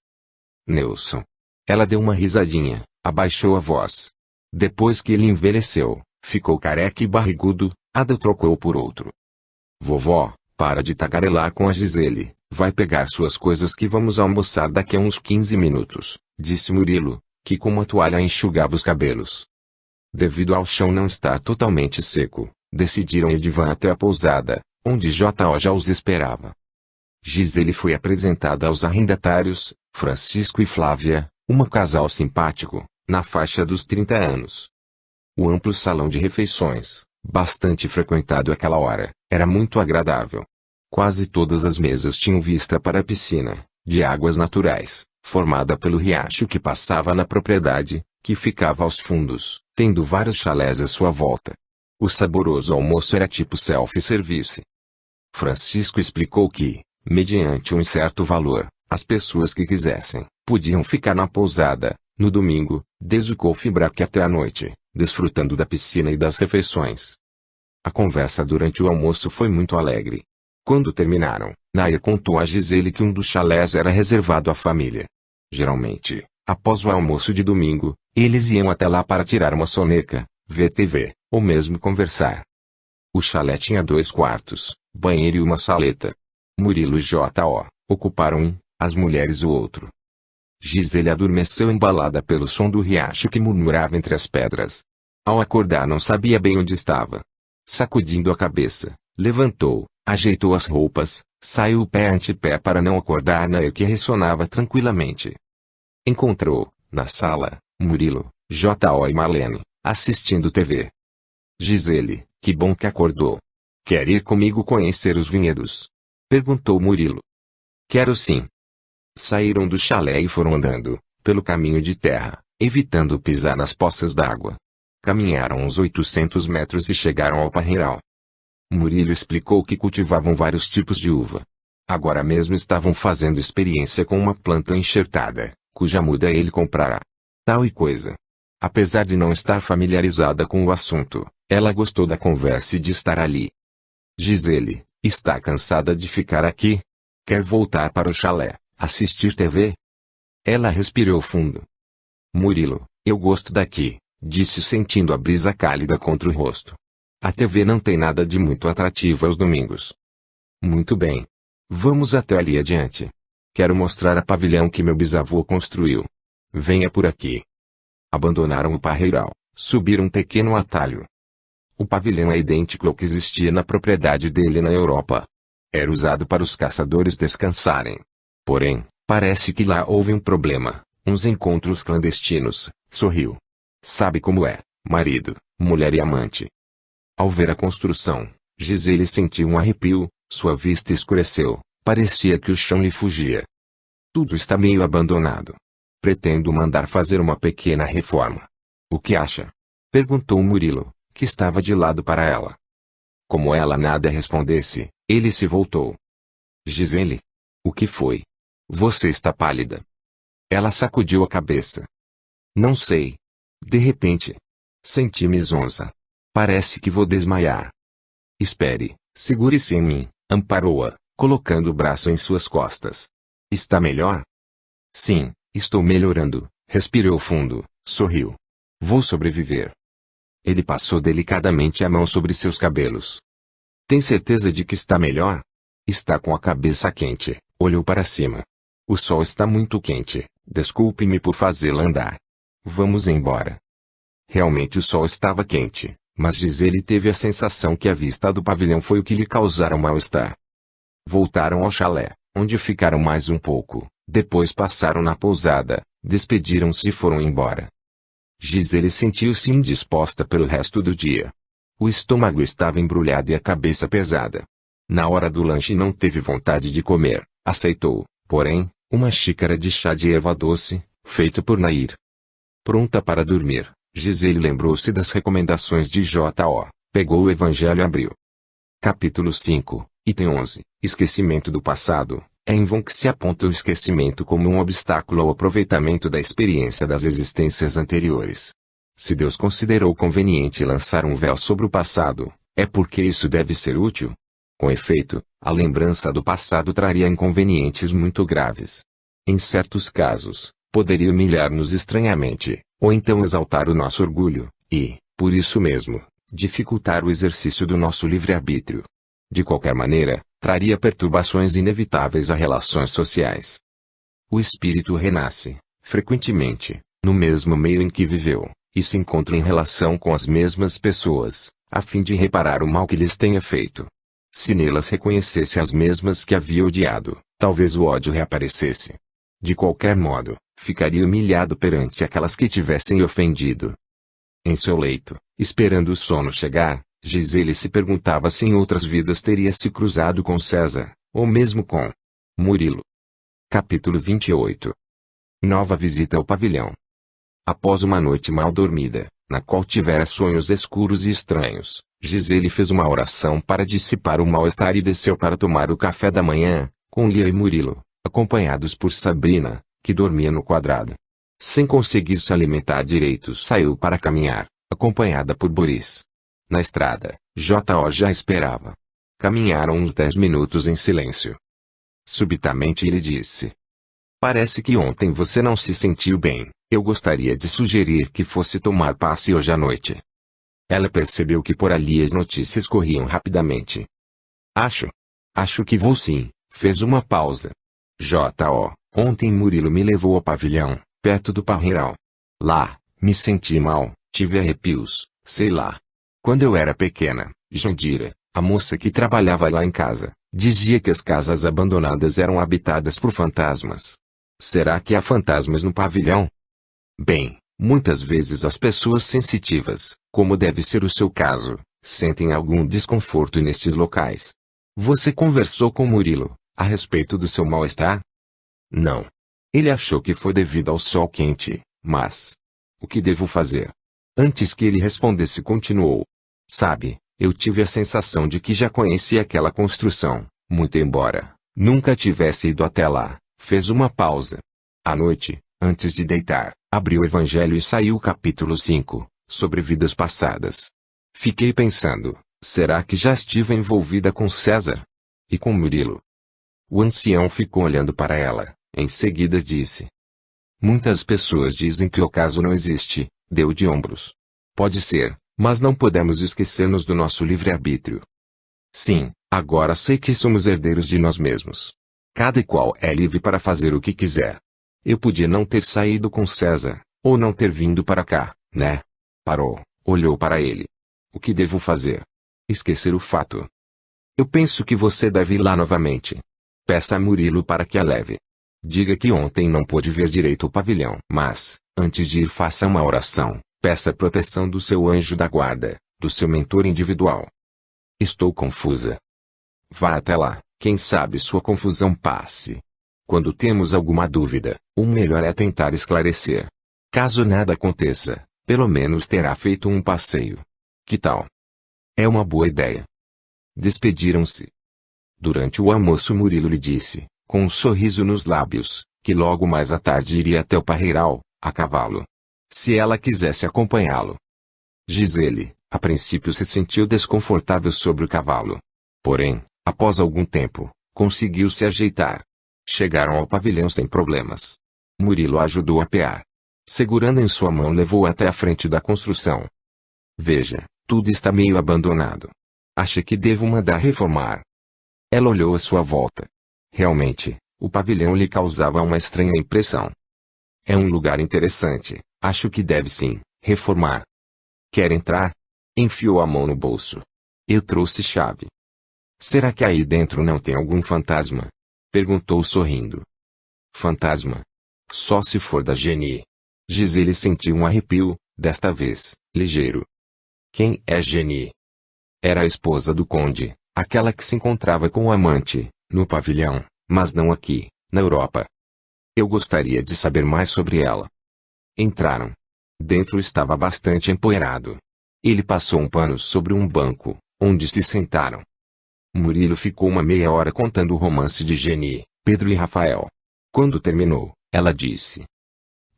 Nelson. Ela deu uma risadinha, abaixou a voz. Depois que ele envelheceu, ficou careca e barrigudo, Ada trocou por outro. Vovó, para de tagarelar com a Gisele, vai pegar suas coisas que vamos almoçar daqui a uns 15 minutos, disse Murilo, que com uma toalha enxugava os cabelos. Devido ao chão não estar totalmente seco, decidiram ir de van até a pousada, onde J.O. já os esperava. Gisele foi apresentada aos arrendatários, Francisco e Flávia, um casal simpático, na faixa dos 30 anos. O amplo salão de refeições, bastante frequentado àquela hora, era muito agradável. Quase todas as mesas tinham vista para a piscina, de águas naturais, formada pelo riacho que passava na propriedade, que ficava aos fundos, tendo vários chalés à sua volta. O saboroso almoço era tipo self-service. Francisco explicou que, mediante um certo valor, as pessoas que quisessem, podiam ficar na pousada, no domingo, desde o coffee break até a noite, desfrutando da piscina e das refeições. A conversa durante o almoço foi muito alegre. Quando terminaram, Nair contou a Gisele que um dos chalés era reservado à família. Geralmente, após o almoço de domingo, eles iam até lá para tirar uma soneca, ver TV, ou mesmo conversar. O chalé tinha 2 quartos, banheiro e uma saleta. Murilo e J.O. ocuparam um, as mulheres o outro. Gisele adormeceu embalada pelo som do riacho que murmurava entre as pedras. Ao acordar não sabia bem onde estava. Sacudindo a cabeça, levantou, ajeitou as roupas, saiu pé ante pé para não acordar Nair, que ressonava tranquilamente. Encontrou, na sala, Murilo, J.O. e Marlene, assistindo TV. Gisele, que bom que acordou. Quer ir comigo conhecer os vinhedos? Perguntou Murilo. Quero sim. Saíram do chalé e foram andando, pelo caminho de terra, evitando pisar nas poças d'água. Caminharam uns 800 metros e chegaram ao parreiral. Murilo explicou que cultivavam vários tipos de uva. Agora mesmo estavam fazendo experiência com uma planta enxertada, cuja muda ele comprará. Tal e coisa. Apesar de não estar familiarizada com o assunto, ela gostou da conversa e de estar ali. Gisele, está cansada de ficar aqui? Quer voltar para o chalé, assistir TV? Ela respirou fundo. Murilo, eu gosto daqui, disse sentindo a brisa cálida contra o rosto. A TV não tem nada de muito atrativo aos domingos. Muito bem. Vamos até ali adiante. Quero mostrar a pavilhão que meu bisavô construiu. Venha por aqui. Abandonaram o parreiral, subiram um pequeno atalho. O pavilhão é idêntico ao que existia na propriedade dele na Europa. Era usado para os caçadores descansarem. Porém, parece que lá houve um problema, uns encontros clandestinos, sorriu. Sabe como é, marido, mulher e amante. Ao ver a construção, Gisele sentiu um arrepio, sua vista escureceu, parecia que o chão lhe fugia. Tudo está meio abandonado. Pretendo mandar fazer uma pequena reforma. O que acha? Perguntou Murilo, que estava de lado para ela. Como ela nada respondesse, ele se voltou. Gisele. O que foi? Você está pálida. Ela sacudiu a cabeça. Não sei. De repente. Senti-me zonza. Parece que vou desmaiar. Espere, segure-se em mim, amparou-a, colocando o braço em suas costas. Está melhor? Sim, estou melhorando, respirou fundo, sorriu. Vou sobreviver. Ele passou delicadamente a mão sobre seus cabelos. Tem certeza de que está melhor? Está com a cabeça quente, olhou para cima. O sol está muito quente, desculpe-me por fazê-la andar. Vamos embora. Realmente o sol estava quente, mas Gisele teve a sensação que a vista do pavilhão foi o que lhe causara mal-estar. Voltaram ao chalé, onde ficaram mais um pouco, depois passaram na pousada, despediram-se e foram embora. Gisele sentiu-se indisposta pelo resto do dia. O estômago estava embrulhado e a cabeça pesada. Na hora do lanche não teve vontade de comer, aceitou, porém, uma xícara de chá de erva doce, feito por Nair. Pronta para dormir, Gisele lembrou-se das recomendações de J.O., pegou o evangelho e abriu. Capítulo 5, item 11, esquecimento do passado. É em vão que se aponta o esquecimento como um obstáculo ao aproveitamento da experiência das existências anteriores. Se Deus considerou conveniente lançar um véu sobre o passado, é porque isso deve ser útil. Com efeito, a lembrança do passado traria inconvenientes muito graves. Em certos casos, poderia humilhar-nos estranhamente, ou então exaltar o nosso orgulho, e, por isso mesmo, dificultar o exercício do nosso livre-arbítrio. De qualquer maneira, traria perturbações inevitáveis a relações sociais. O espírito renasce, frequentemente, no mesmo meio em que viveu, e se encontra em relação com as mesmas pessoas, a fim de reparar o mal que lhes tenha feito. Se nelas reconhecesse as mesmas que havia odiado, talvez o ódio reaparecesse. De qualquer modo, ficaria humilhado perante aquelas que tivessem ofendido. Em seu leito, esperando o sono chegar, Gisele se perguntava se em outras vidas teria se cruzado com César, ou mesmo com Murilo. Capítulo 28. Nova visita ao pavilhão. Após uma noite mal dormida, na qual tivera sonhos escuros e estranhos, Gisele fez uma oração para dissipar o mal-estar e desceu para tomar o café da manhã, com Lia e Murilo, acompanhados por Sabrina, que dormia no quadrado. Sem conseguir se alimentar direito, saiu para caminhar, acompanhada por Boris. Na estrada, J.O. já esperava. Caminharam uns 10 minutos em silêncio. Subitamente ele disse: Parece que ontem você não se sentiu bem, eu gostaria de sugerir que fosse tomar passe hoje à noite. Ela percebeu que por ali as notícias corriam rapidamente. Acho que vou sim, fez uma pausa. J.O., ontem Murilo me levou ao pavilhão, perto do Parreiral. Lá, me senti mal, tive arrepios, sei lá. Quando eu era pequena, Jandira, a moça que trabalhava lá em casa, dizia que as casas abandonadas eram habitadas por fantasmas. Será que há fantasmas no pavilhão? Bem, muitas vezes as pessoas sensitivas, como deve ser o seu caso, sentem algum desconforto nestes locais. Você conversou com Murilo a respeito do seu mal-estar? Não. Ele achou que foi devido ao sol quente, mas o que devo fazer? Antes que ele respondesse, continuou. Sabe, eu tive a sensação de que já conhecia aquela construção, muito embora nunca tivesse ido até lá. Fez uma pausa. À noite, antes de deitar, abriu o Evangelho e saiu o capítulo 5, sobre vidas passadas. Fiquei pensando, será que já estive envolvida com César? E com Murilo? O ancião ficou olhando para ela, em seguida disse. Muitas pessoas dizem que o caso não existe, deu de ombros. Pode ser, mas não podemos esquecer-nos do nosso livre-arbítrio. Sim, agora sei que somos herdeiros de nós mesmos. Cada qual é livre para fazer o que quiser. Eu podia não ter saído com César, ou não ter vindo para cá, né? Parou, olhou para ele. O que devo fazer? Esquecer o fato. Eu penso que você deve ir lá novamente. Peça a Murilo para que a leve. Diga que ontem não pôde ver direito o pavilhão. Mas, antes de ir, faça uma oração. Peça a proteção do seu anjo da guarda, do seu mentor individual. Estou confusa. Vá até lá, quem sabe sua confusão passe. Quando temos alguma dúvida, o melhor é tentar esclarecer. Caso nada aconteça, pelo menos terá feito um passeio. Que tal? É uma boa ideia. Despediram-se. Durante o almoço Murilo lhe disse, com um sorriso nos lábios, que logo mais à tarde iria até o Parreiral, a cavalo. Se ela quisesse acompanhá-lo. Gisele, a princípio se sentiu desconfortável sobre o cavalo. Porém, após algum tempo, conseguiu se ajeitar. Chegaram ao pavilhão sem problemas. Murilo a ajudou a pear. Segurando em sua mão levou até a frente da construção. Veja, tudo está meio abandonado. Acha que devo mandar reformar? Ela olhou à sua volta. Realmente, o pavilhão lhe causava uma estranha impressão. É um lugar interessante, acho que deve sim, reformar. Quer entrar? Enfiou a mão no bolso. Eu trouxe chave. Será que aí dentro não tem algum fantasma? Perguntou sorrindo. Fantasma? Só se for da Geni. Gisele sentiu um arrepio, desta vez, ligeiro. Quem é Geni? Era a esposa do conde, aquela que se encontrava com o amante, no pavilhão, mas não aqui, na Europa. Eu gostaria de saber mais sobre ela. Entraram. Dentro estava bastante empoeirado. Ele passou um pano sobre um banco, onde se sentaram. Murilo ficou uma meia hora contando o romance de Geni, Pedro e Rafael. Quando terminou, ela disse: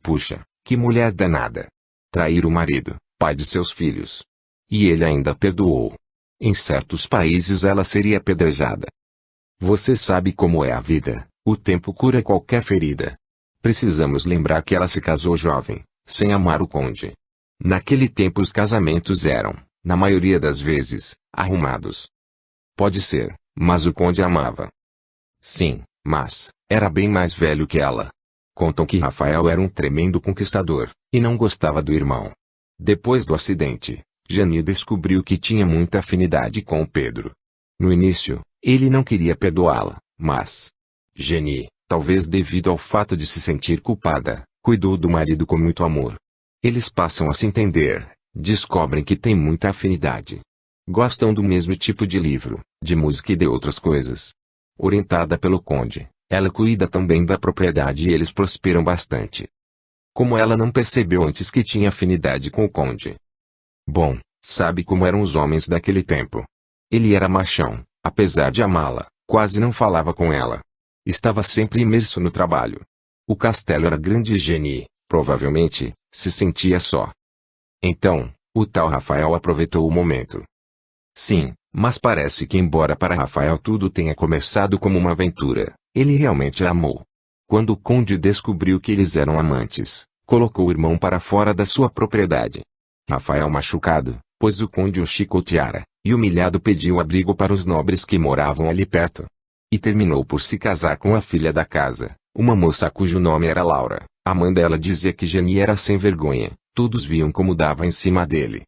Puxa, que mulher danada. Trair o marido, pai de seus filhos. E ele ainda perdoou. Em certos países ela seria apedrejada. Você sabe como é a vida, o tempo cura qualquer ferida. Precisamos lembrar que ela se casou jovem, sem amar o conde. Naquele tempo os casamentos eram, na maioria das vezes, arrumados. Pode ser, mas o conde amava. Sim, mas, era bem mais velho que ela. Contam que Rafael era um tremendo conquistador, e não gostava do irmão. Depois do acidente, Geni descobriu que tinha muita afinidade com o Pedro. No início, ele não queria perdoá-la, mas Geni, talvez devido ao fato de se sentir culpada, cuidou do marido com muito amor. Eles passam a se entender, descobrem que têm muita afinidade. Gostam do mesmo tipo de livro, de música e de outras coisas. Orientada pelo conde, ela cuida também da propriedade e eles prosperam bastante. Como ela não percebeu antes que tinha afinidade com o conde? Bom, sabe como eram os homens daquele tempo. Ele era machão, apesar de amá-la, quase não falava com ela. Estava sempre imerso no trabalho. O castelo era grande e Geni, provavelmente, se sentia só. Então, o tal Rafael aproveitou o momento. Sim, mas parece que embora para Rafael tudo tenha começado como uma aventura, ele realmente a amou. Quando o conde descobriu que eles eram amantes, colocou o irmão para fora da sua propriedade. Rafael machucado, pois o conde o chicoteara, e humilhado pediu abrigo para os nobres que moravam ali perto. E terminou por se casar com a filha da casa, uma moça cujo nome era Laura. A mãe dela dizia que Geni era sem vergonha, todos viam como dava em cima dele.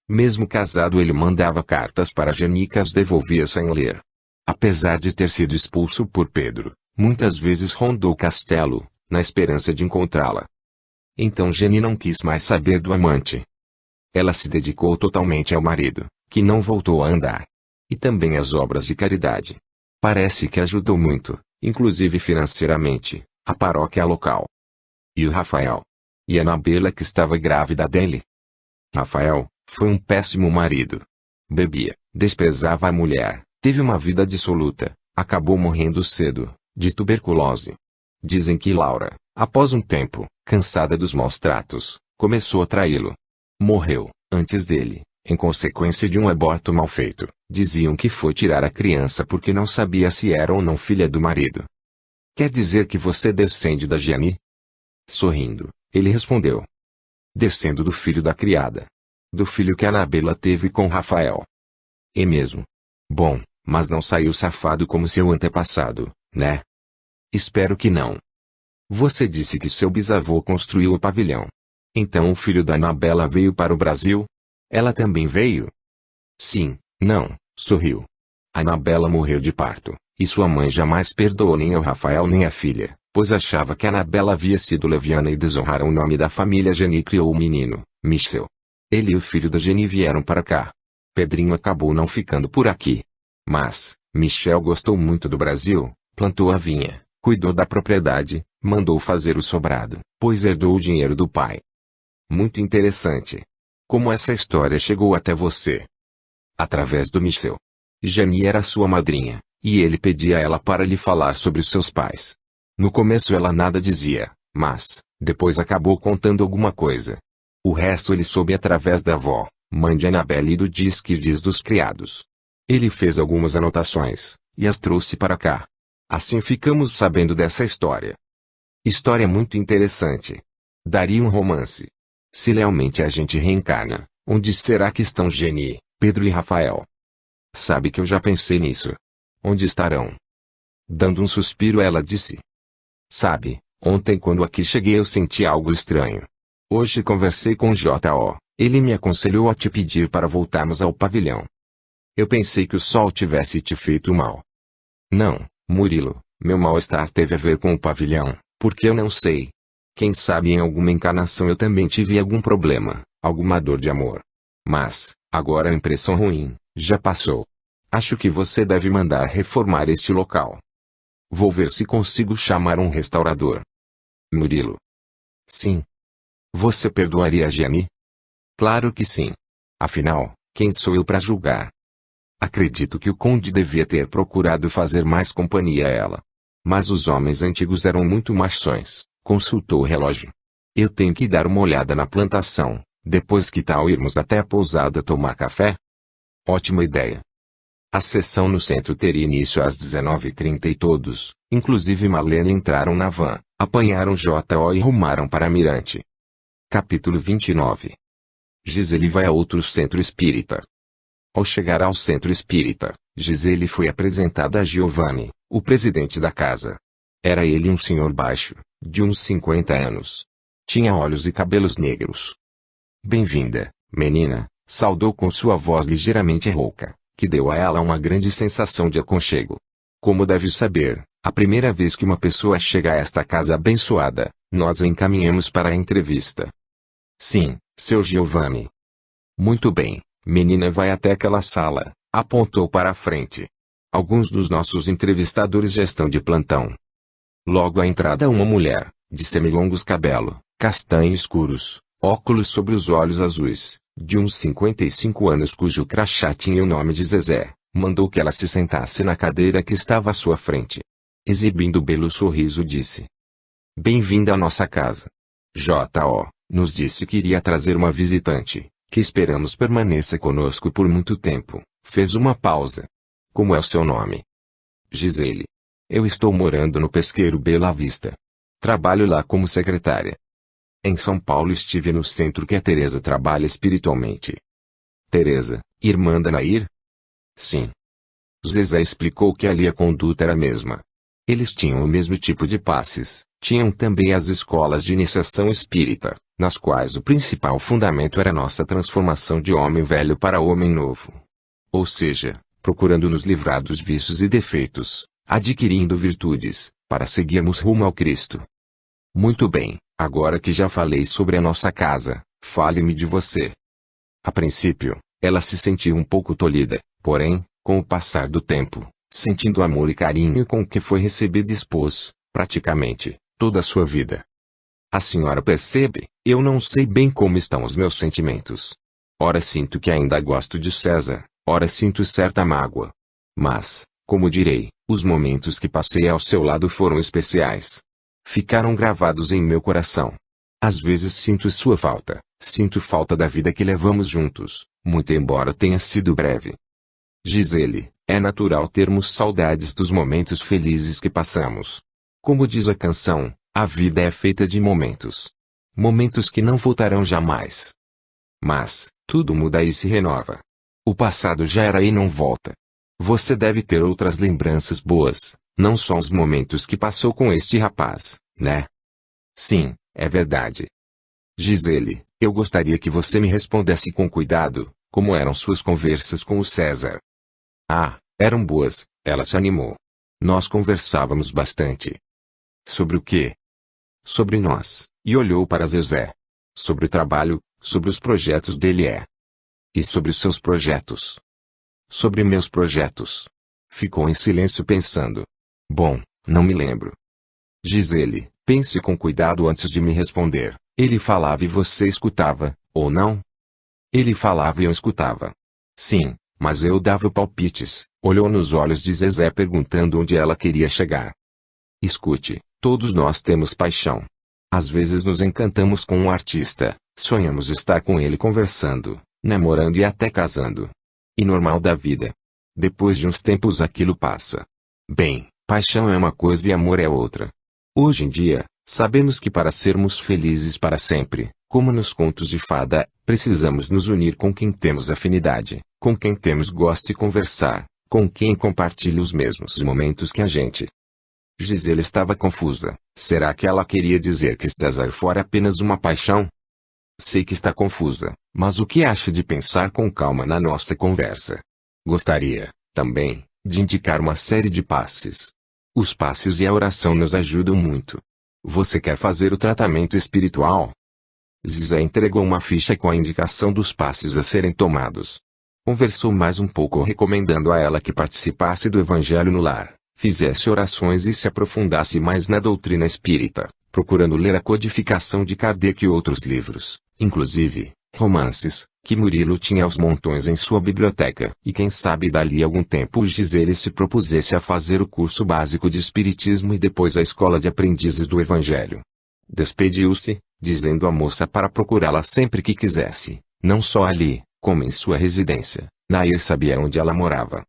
Mesmo casado ele mandava cartas para Geni que as devolvia sem ler. Apesar de ter sido expulso por Pedro, muitas vezes rondou o castelo, na esperança de encontrá-la. Então Geni não quis mais saber do amante. Ela se dedicou totalmente ao marido, que não voltou a andar. E também às obras de caridade. Parece que ajudou muito, inclusive financeiramente, a paróquia local. E o Rafael? E a Anabela que estava grávida dele? Rafael foi um péssimo marido. Bebia, desprezava a mulher, teve uma vida dissoluta, acabou morrendo cedo, de tuberculose. Dizem que Laura, após um tempo, cansada dos maus tratos, começou a traí-lo. Morreu, antes dele, em consequência de um aborto mal feito. Diziam que foi tirar a criança porque não sabia se era ou não filha do marido. Quer dizer que você descende da Geni? Sorrindo, ele respondeu. Descendo do filho da criada. Do filho que Anabela teve com Rafael. É mesmo. Bom, mas não saiu safado como seu antepassado, né? Espero que não. Você disse que seu bisavô construiu o pavilhão. Então o filho da Anabela veio para o Brasil? Ela também veio? Sim, não, sorriu. Anabela morreu de parto, e sua mãe jamais perdoou nem ao Rafael nem à filha, pois achava que Anabela havia sido leviana e desonrara o nome da família Geni e criou o menino, Michel. Ele e o filho da Geni vieram para cá. Pedrinho acabou não ficando por aqui. Mas, Michel gostou muito do Brasil, plantou a vinha, cuidou da propriedade, mandou fazer o sobrado, pois herdou o dinheiro do pai. Muito interessante. Como essa história chegou até você? Através do Michel. Geni era sua madrinha, e ele pedia a ela para lhe falar sobre os seus pais. No começo ela nada dizia, mas, depois acabou contando alguma coisa. O resto ele soube através da avó, mãe de Annabelle e do diz-que-diz dos criados. Ele fez algumas anotações, e as trouxe para cá. Assim ficamos sabendo dessa história. História muito interessante. Daria um romance. Se realmente a gente reencarna, onde será que estão Jenny, Pedro e Rafael? Sabe que eu já pensei nisso. Onde estarão? Dando um suspiro ela disse. Sabe, ontem quando aqui cheguei eu senti algo estranho. Hoje conversei com J.O., ele me aconselhou a te pedir para voltarmos ao pavilhão. Eu pensei que o sol tivesse te feito mal. Não, Murilo, meu mal-estar teve a ver com o pavilhão, porque eu não sei. Quem sabe em alguma encarnação eu também tive algum problema, alguma dor de amor. Mas, agora a impressão ruim, já passou. Acho que você deve mandar reformar este local. Vou ver se consigo chamar um restaurador. Murilo. Sim. Você perdoaria a Jenny? Claro que sim. Afinal, quem sou eu para julgar? Acredito que o conde devia ter procurado fazer mais companhia a ela. Mas os homens antigos eram muito machões, consultou o relógio. Eu tenho que dar uma olhada na plantação, depois que tal irmos até a pousada tomar café? Ótima ideia. A sessão no centro teria início às 19h30 e todos, inclusive Marlene, entraram na van, apanharam J.O. e rumaram para Mirante. Capítulo 29. Gisele vai a outro centro espírita. Ao chegar ao centro espírita, Gisele foi apresentada a Giovanni, o presidente da casa. Era ele um senhor baixo, de uns 50 anos. Tinha olhos e cabelos negros. Bem-vinda, menina, saudou com sua voz ligeiramente rouca, que deu a ela uma grande sensação de aconchego. Como deve saber, a primeira vez que uma pessoa chega a esta casa abençoada, nós a encaminhamos para a entrevista. Sim, seu Giovanni. Muito bem, menina, vai até aquela sala, apontou para a frente. Alguns dos nossos entrevistadores já estão de plantão. Logo à entrada uma mulher, de semilongos cabelos, castanho escuros, óculos sobre os olhos azuis, de uns 55 anos cujo crachá tinha o nome de Zezé, mandou que ela se sentasse na cadeira que estava à sua frente. Exibindo belo sorriso disse. Bem-vinda à nossa casa. J.O. nos disse que iria trazer uma visitante, que esperamos permaneça conosco por muito tempo. Fez uma pausa. Como é o seu nome? Gisele. Eu estou morando no Pesqueiro Bela Vista. Trabalho lá como secretária. Em São Paulo estive no centro que a Teresa trabalha espiritualmente. Teresa, irmã da Nair? Sim. Zezé explicou que ali a conduta era a mesma. Eles tinham o mesmo tipo de passes, tinham também as escolas de iniciação espírita, nas quais o principal fundamento era nossa transformação de homem velho para homem novo. Ou seja, procurando nos livrar dos vícios e defeitos, adquirindo virtudes, para seguirmos rumo ao Cristo. Muito bem, agora que já falei sobre a nossa casa, fale-me de você. A princípio, ela se sentiu um pouco tolhida, porém, com o passar do tempo, sentindo amor e carinho com que foi recebida e expôs, praticamente, toda a sua vida. A senhora percebe, eu não sei bem como estão os meus sentimentos. Ora sinto que ainda gosto de César, ora sinto certa mágoa. Mas, como direi, os momentos que passei ao seu lado foram especiais. Ficaram gravados em meu coração. Às vezes sinto sua falta, sinto falta da vida que levamos juntos, muito embora tenha sido breve. Gisele, é natural termos saudades dos momentos felizes que passamos. Como diz a canção, a vida é feita de momentos. Momentos que não voltarão jamais. Mas, tudo muda e se renova. O passado já era e não volta. Você deve ter outras lembranças boas, não só os momentos que passou com este rapaz, né? Sim, é verdade. Gisele, eu gostaria que você me respondesse com cuidado, como eram suas conversas com o César. Ah, eram boas, ela se animou. Nós conversávamos bastante. Sobre o quê? Sobre nós, e olhou para Zezé. Sobre o trabalho, sobre os projetos dele E sobre os seus projetos? Sobre meus projetos. Ficou em silêncio pensando. Bom, não me lembro. Gisele, pense com cuidado antes de me responder. Ele falava e você escutava, ou não? Ele falava e eu escutava. Sim, Mas eu dava palpites. Olhou nos olhos de Zezé perguntando onde ela queria chegar. Escute, todos nós temos paixão. Às vezes nos encantamos com um artista, sonhamos estar com ele conversando, namorando e até casando. E normal da vida. Depois de uns tempos aquilo passa. Bem, paixão é uma coisa e amor é outra. Hoje em dia, sabemos que para sermos felizes para sempre, como nos contos de fada, precisamos nos unir com quem temos afinidade, com quem temos gosto de conversar, com quem compartilha os mesmos momentos que a gente. Gisele estava confusa. Será que ela queria dizer que César fora apenas uma paixão? Sei que está confusa, mas o que acha de pensar com calma na nossa conversa? Gostaria, também, de indicar uma série de passes. Os passes e a oração nos ajudam muito. Você quer fazer o tratamento espiritual? Zizé entregou uma ficha com a indicação dos passes a serem tomados. Conversou mais um pouco recomendando a ela que participasse do Evangelho no lar, fizesse orações e se aprofundasse mais na doutrina espírita, procurando ler a codificação de Kardec e outros livros, inclusive, romances, que Murilo tinha aos montões em sua biblioteca. E quem sabe dali a algum tempo Gisele se propusesse a fazer o curso básico de Espiritismo e depois a escola de aprendizes do Evangelho. Despediu-se, dizendo à moça para procurá-la sempre que quisesse, não só ali, como em sua residência. Nair sabia onde ela morava.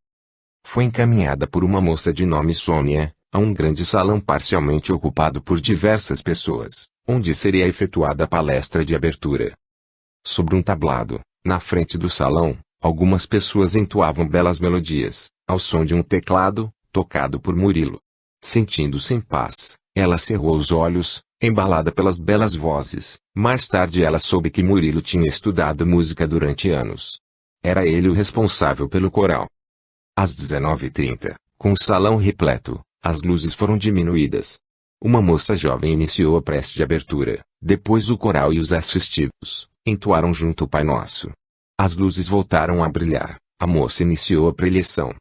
Foi encaminhada por uma moça de nome Sônia, a um grande salão parcialmente ocupado por diversas pessoas, onde seria efetuada a palestra de abertura. Sobre um tablado, na frente do salão, algumas pessoas entoavam belas melodias, ao som de um teclado, tocado por Murilo. Sentindo-se em paz, ela cerrou os olhos, embalada pelas belas vozes. Mais tarde ela soube que Murilo tinha estudado música durante anos. Era ele o responsável pelo coral. Às 19h30, com o salão repleto, as luzes foram diminuídas. Uma moça jovem iniciou a prece de abertura, depois o coral e os assistivos entoaram junto o Pai Nosso. As luzes voltaram a brilhar, a moça iniciou a preleção.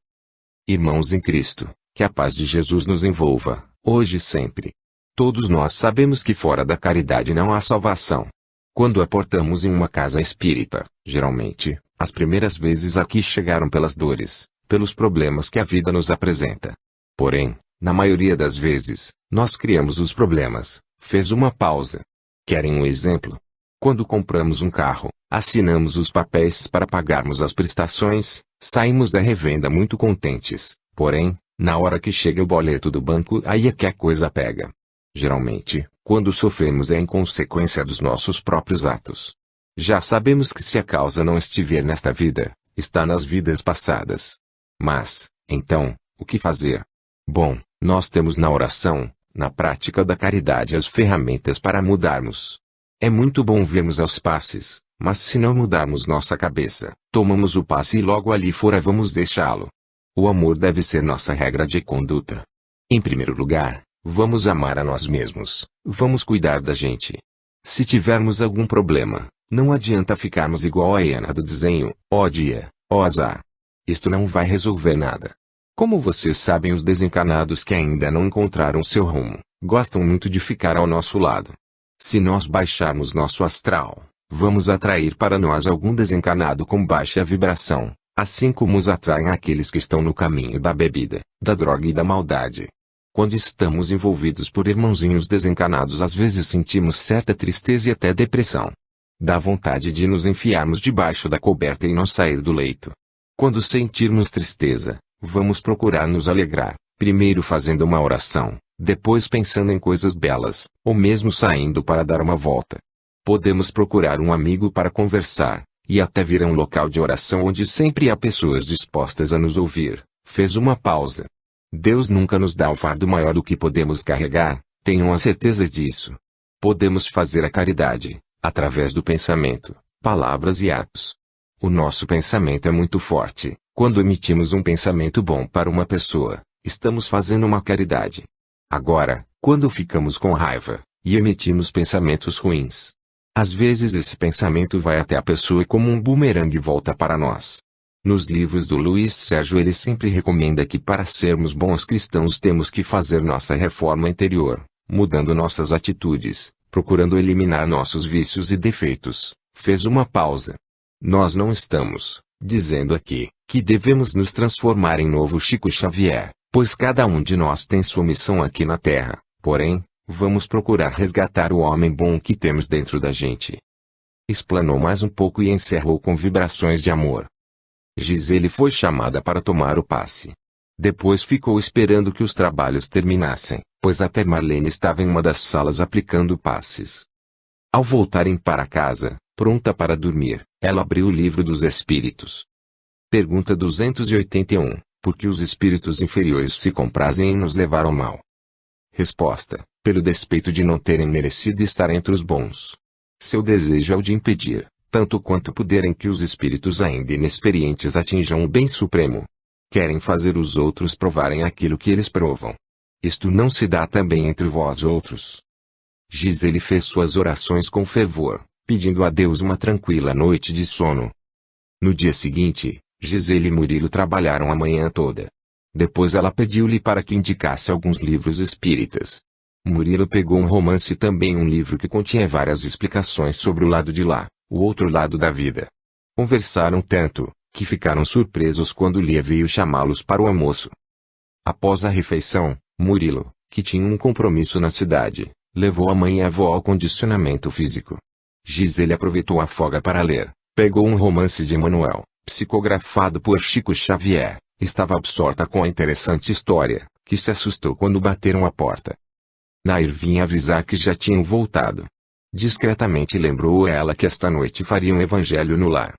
Irmãos em Cristo, que a paz de Jesus nos envolva, hoje e sempre. Todos nós sabemos que fora da caridade não há salvação. Quando aportamos em uma casa espírita, geralmente, as primeiras vezes aqui chegaram pelas dores, pelos problemas que a vida nos apresenta. Porém, na maioria das vezes, nós criamos os problemas. Fez uma pausa. Querem um exemplo? Quando compramos um carro, assinamos os papéis para pagarmos as prestações, saímos da revenda muito contentes. Porém, na hora que chega o boleto do banco, aí é que a coisa pega. Geralmente, quando sofremos é em consequência dos nossos próprios atos. Já sabemos que se a causa não estiver nesta vida, está nas vidas passadas. Mas, então, o que fazer? Bom, nós temos na oração, na prática da caridade as ferramentas para mudarmos. É muito bom vermos aos passes, mas se não mudarmos nossa cabeça, tomamos o passe e logo ali fora vamos deixá-lo. O amor deve ser nossa regra de conduta. Em primeiro lugar, vamos amar a nós mesmos, vamos cuidar da gente. Se tivermos algum problema, não adianta ficarmos igual a hiena do desenho, ó dia, ó azar. Isto não vai resolver nada. Como vocês sabem, os desencanados que ainda não encontraram seu rumo, gostam muito de ficar ao nosso lado. Se nós baixarmos nosso astral, vamos atrair para nós algum desencanado com baixa vibração, assim como os atraem aqueles que estão no caminho da bebida, da droga e da maldade. Quando estamos envolvidos por irmãozinhos desencanados, às vezes sentimos certa tristeza e até depressão. Dá vontade de nos enfiarmos debaixo da coberta e não sair do leito. Quando sentirmos tristeza, vamos procurar nos alegrar, primeiro fazendo uma oração, depois pensando em coisas belas, ou mesmo saindo para dar uma volta. Podemos procurar um amigo para conversar, e até vir a um local de oração onde sempre há pessoas dispostas a nos ouvir. Fez uma pausa. Deus nunca nos dá o fardo maior do que podemos carregar, tenham a certeza disso. Podemos fazer a caridade, através do pensamento, palavras e atos. O nosso pensamento é muito forte. Quando emitimos um pensamento bom para uma pessoa, estamos fazendo uma caridade. Agora, quando ficamos com raiva, e emitimos pensamentos ruins, às vezes esse pensamento vai até a pessoa e como um bumerangue volta para nós. Nos livros do Luiz Sérgio ele sempre recomenda que para sermos bons cristãos temos que fazer nossa reforma interior, mudando nossas atitudes, procurando eliminar nossos vícios e defeitos. Fez uma pausa. Nós não estamos dizendo aqui que devemos nos transformar em novo Chico Xavier, pois cada um de nós tem sua missão aqui na Terra. Porém, vamos procurar resgatar o homem bom que temos dentro da gente. Explanou mais um pouco e encerrou com vibrações de amor. Gisele foi chamada para tomar o passe. Depois ficou esperando que os trabalhos terminassem, pois até Marlene estava em uma das salas aplicando passes. Ao voltarem para casa, pronta para dormir, ela abriu o livro dos espíritos. Pergunta 281. Por que os espíritos inferiores se comprazem em nos levar ao mal? Resposta: pelo despeito de não terem merecido estar entre os bons. Seu desejo é o de impedir, tanto quanto puderem, que os espíritos ainda inexperientes atinjam o bem supremo. Querem fazer os outros provarem aquilo que eles provam. Isto não se dá também entre vós outros. Gisele fez suas orações com fervor, pedindo a Deus uma tranquila noite de sono. No dia seguinte, Gisele e Murilo trabalharam a manhã toda. Depois ela pediu-lhe para que indicasse alguns livros espíritas. Murilo pegou um romance e também um livro que continha várias explicações sobre o lado de lá, o outro lado da vida. Conversaram tanto, que ficaram surpresos quando Lia veio chamá-los para o almoço. Após a refeição, Murilo, que tinha um compromisso na cidade, levou a mãe e a avó ao condicionamento físico. Gisele aproveitou a folga para ler, pegou um romance de Emmanuel, psicografado por Chico Xavier, estava absorta com a interessante história, que se assustou quando bateram a porta. Nair vinha avisar que já tinham voltado. Discretamente lembrou ela que esta noite fariam evangelho no lar.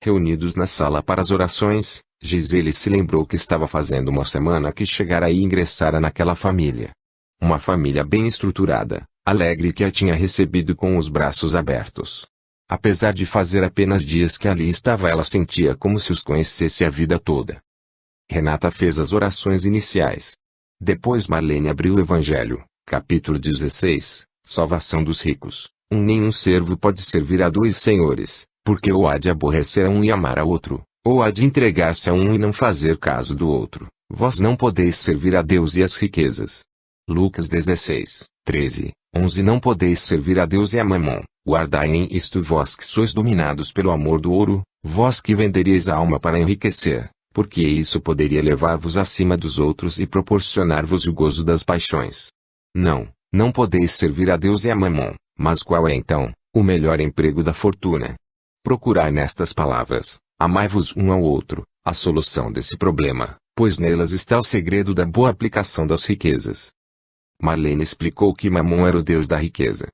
Reunidos na sala para as orações, Gisele se lembrou que estava fazendo uma semana que chegara e ingressara naquela família. Uma família bem estruturada, alegre, que a tinha recebido com os braços abertos. Apesar de fazer apenas dias que ali estava, ela sentia como se os conhecesse a vida toda. Renata fez as orações iniciais. Depois Marlene abriu o Evangelho, capítulo 16, Salvação dos ricos. Nenhum servo pode servir a dois senhores, porque ou há de aborrecer a um e amar a outro, ou há de entregar-se a um e não fazer caso do outro. Vós não podeis servir a Deus e às riquezas. Lucas 16, 13, 11. Não podeis servir a Deus e a Mamon. Guardai em isto vós que sois dominados pelo amor do ouro, vós que venderíeis a alma para enriquecer, porque isso poderia levar-vos acima dos outros e proporcionar-vos o gozo das paixões. Não podeis servir a Deus e a Mamon. Mas qual é então o melhor emprego da fortuna? Procurai nestas palavras: amai-vos um ao outro, a solução desse problema, pois nelas está o segredo da boa aplicação das riquezas. Marlene explicou que Mamon era o deus da riqueza.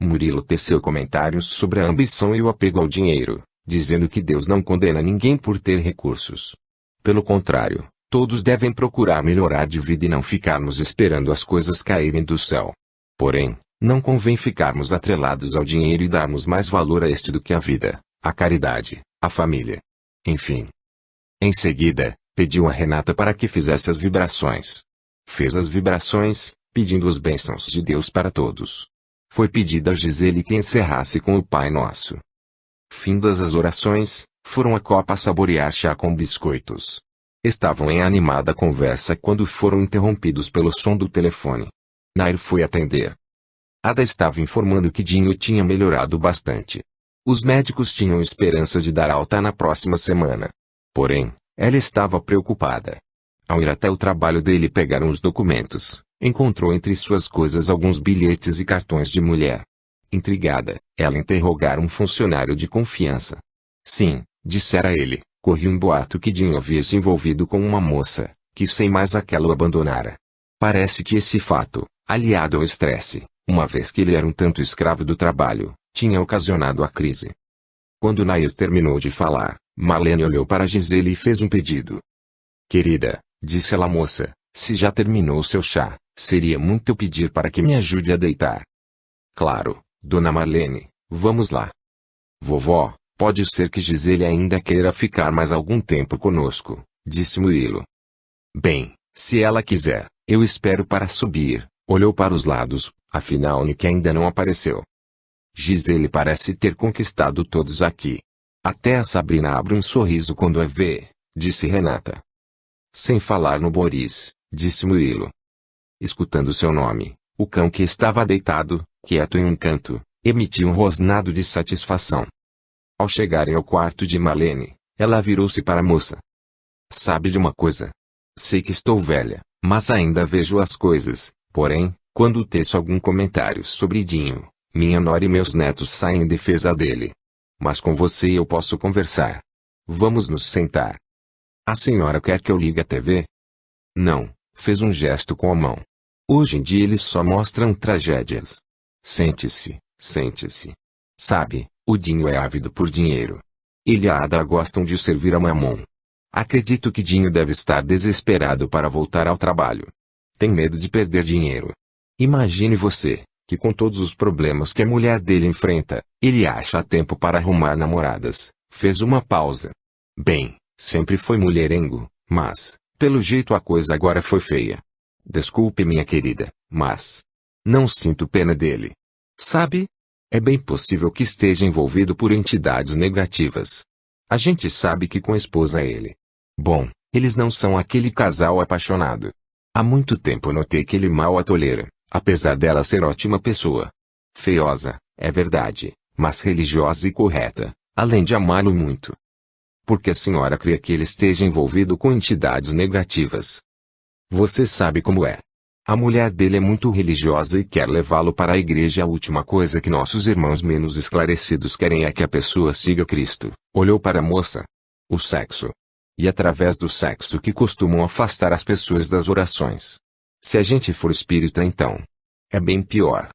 Murilo teceu comentários sobre a ambição e o apego ao dinheiro, dizendo que Deus não condena ninguém por ter recursos. Pelo contrário, todos devem procurar melhorar de vida e não ficarmos esperando as coisas caírem do céu. Porém, não convém ficarmos atrelados ao dinheiro e darmos mais valor a este do que à vida, à caridade, à família. Enfim. Em seguida, pediu a Renata para que fizesse as vibrações. Fez as vibrações, pedindo as bênçãos de Deus para todos. Foi pedido a Gisele que encerrasse com o Pai Nosso. Findas as orações, foram à copa saborear chá com biscoitos. Estavam em animada conversa quando foram interrompidos pelo som do telefone. Nair foi atender. Ada estava informando que Dinho tinha melhorado bastante. Os médicos tinham esperança de dar alta na próxima semana. Porém, ela estava preocupada. Ao ir até o trabalho dele pegar uns documentos, encontrou entre suas coisas alguns bilhetes e cartões de mulher. Intrigada, ela interrogara um funcionário de confiança. Sim, dissera ele, corria um boato que Dinho havia se envolvido com uma moça, que sem mais aquela o abandonara. Parece que esse fato, aliado ao estresse, uma vez que ele era um tanto escravo do trabalho, tinha ocasionado a crise. Quando Nair terminou de falar, Marlene olhou para Gisele e fez um pedido. Querida, disse ela à moça, se já terminou o seu chá, seria muito eu pedir para que me ajude a deitar. Claro, dona Marlene, vamos lá. Vovó, pode ser que Gisele ainda queira ficar mais algum tempo conosco, disse Murilo. Bem, se ela quiser, eu espero para subir. Olhou para os lados, afinal Nick ainda não apareceu. Gisele parece ter conquistado todos aqui. Até a Sabrina abre um sorriso quando a vê, disse Renata. Sem falar no Boris, disse Murilo. Escutando seu nome, o cão que estava deitado, quieto em um canto, emitiu um rosnado de satisfação. Ao chegarem ao quarto de Marlene, Ela virou-se para a moça. Sabe de uma coisa? Sei que estou velha, mas ainda vejo as coisas, porém, quando teço algum comentário sobre Dinho, minha nora e meus netos saem em defesa dele. Mas com você eu posso conversar. Vamos nos sentar. A senhora quer que eu ligue a TV? Não, fez um gesto com a mão. Hoje em dia eles só mostram tragédias. Sente-se, sente-se. Sabe, o Dinho é ávido por dinheiro. Ele e a Ada gostam de servir a Mamon. Acredito que Dinho deve estar desesperado para voltar ao trabalho. Tem medo de perder dinheiro. Imagine você, que com todos os problemas que a mulher dele enfrenta, ele acha tempo para arrumar namoradas. Fez uma pausa. Bem, sempre foi mulherengo, mas, pelo jeito a coisa agora foi feia. Desculpe minha querida, mas não sinto pena dele. Sabe? É bem possível que esteja envolvido por entidades negativas. A gente sabe que com a esposa ele. Bom, eles não são aquele casal apaixonado. Há muito tempo notei que ele mal a tolera, apesar dela ser ótima pessoa. Feiosa, é verdade, mas religiosa e correta, além de amá-lo muito. Por que a senhora crê que ele esteja envolvido com entidades negativas? Você sabe como é. A mulher dele é muito religiosa e quer levá-lo para a igreja. A última coisa que nossos irmãos menos esclarecidos querem é que a pessoa siga Cristo. Olhou para a moça. O sexo. E através do sexo que costumam afastar as pessoas das orações. Se a gente for espírita então. É bem pior.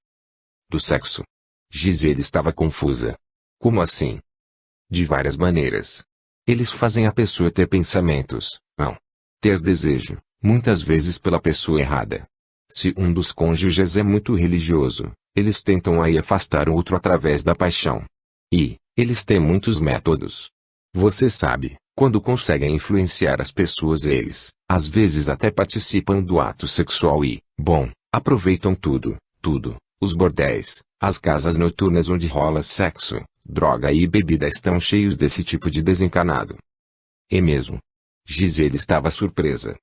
Do sexo. Gisele estava confusa. Como assim? De várias maneiras. Eles fazem a pessoa ter pensamentos, não. Ter desejo, muitas vezes pela pessoa errada. Se um dos cônjuges é muito religioso, eles tentam aí afastar o outro através da paixão. E, eles têm muitos métodos. Você sabe, quando conseguem influenciar as pessoas eles, às vezes até participam do ato sexual e, bom, aproveitam tudo, os bordéis, as casas noturnas onde rola sexo, droga e bebida estão cheios desse tipo de desencanado. É mesmo. Gisele estava surpresa.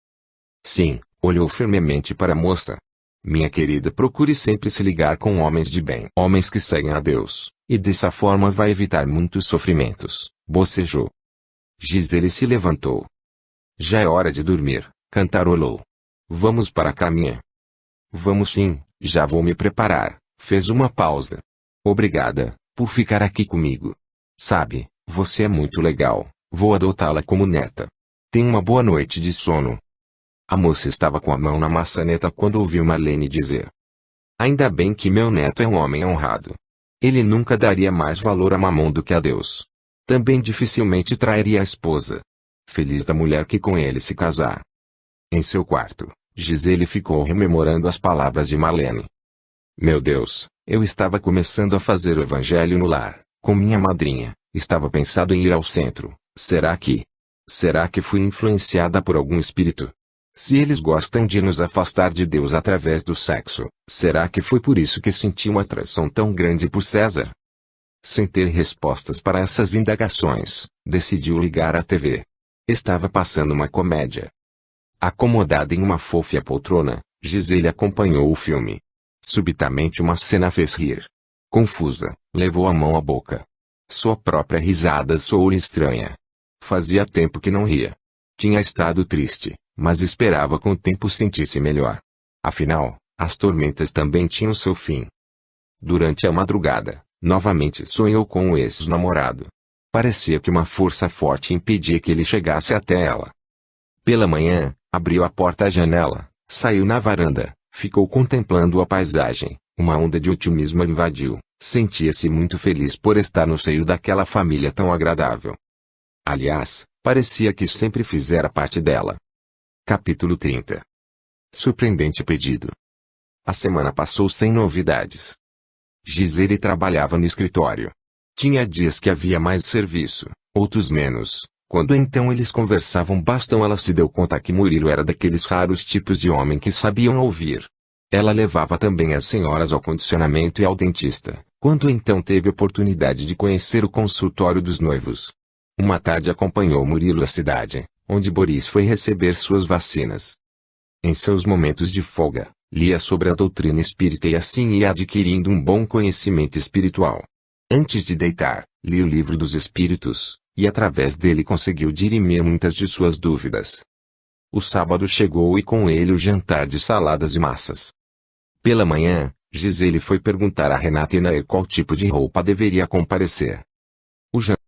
Sim, olhou firmemente para a moça. Minha querida, procure sempre se ligar com homens de bem. Homens que seguem a Deus, e dessa forma vai evitar muitos sofrimentos, bocejou. Gisele se levantou. Já é hora de dormir, cantarolou. Vamos para a caminha. Vamos sim, já vou me preparar, fez uma pausa. Obrigada, por ficar aqui comigo. Sabe, você é muito legal, vou adotá-la como neta. Tenha uma boa noite de sono. A moça estava com a mão na maçaneta quando ouviu Marlene dizer. Ainda bem que meu neto é um homem honrado. Ele nunca daria mais valor a Mamon do que a Deus. Também dificilmente trairia a esposa. Feliz da mulher que com ele se casar. Em seu quarto, Gisele ficou rememorando as palavras de Marlene. Meu Deus, eu estava começando a fazer o evangelho no lar, com minha madrinha, estava pensado em ir ao centro, será que fui influenciada por algum espírito? Se eles gostam de nos afastar de Deus através do sexo, será que foi por isso que senti uma atração tão grande por César? Sem ter respostas para essas indagações, decidiu ligar a TV. Estava passando uma comédia. Acomodada em uma fofa poltrona, Gisele acompanhou o filme. Subitamente uma cena fez rir. Confusa, levou a mão à boca. Sua própria risada soou estranha. Fazia tempo que não ria. Tinha estado triste, mas esperava com o tempo sentir-se melhor. Afinal, as tormentas também tinham seu fim. Durante a madrugada, novamente sonhou com o ex-namorado. Parecia que uma força forte impedia que ele chegasse até ela. Pela manhã, abriu a porta à janela, saiu na varanda, ficou contemplando a paisagem, uma onda de otimismo a invadiu, sentia-se muito feliz por estar no seio daquela família tão agradável. Aliás, parecia que sempre fizera parte dela. Capítulo 30. Surpreendente pedido. A semana passou sem novidades. Gisele trabalhava no escritório. Tinha dias que havia mais serviço, outros menos. Quando então eles conversavam bastante, ela se deu conta que Murilo era daqueles raros tipos de homem que sabiam ouvir. Ela levava também as senhoras ao condicionamento e ao dentista, quando então teve oportunidade de conhecer o consultório dos noivos. Uma tarde acompanhou Murilo à cidade, onde Boris foi receber suas vacinas. Em seus momentos de folga, lia sobre a doutrina espírita e assim ia adquirindo um bom conhecimento espiritual. Antes de deitar, lia o Livro dos Espíritos, e através dele conseguiu dirimir muitas de suas dúvidas. O sábado chegou e com ele o jantar de saladas e massas. Pela manhã, Gisele foi perguntar a Renata e Nair qual tipo de roupa deveria comparecer. O jantar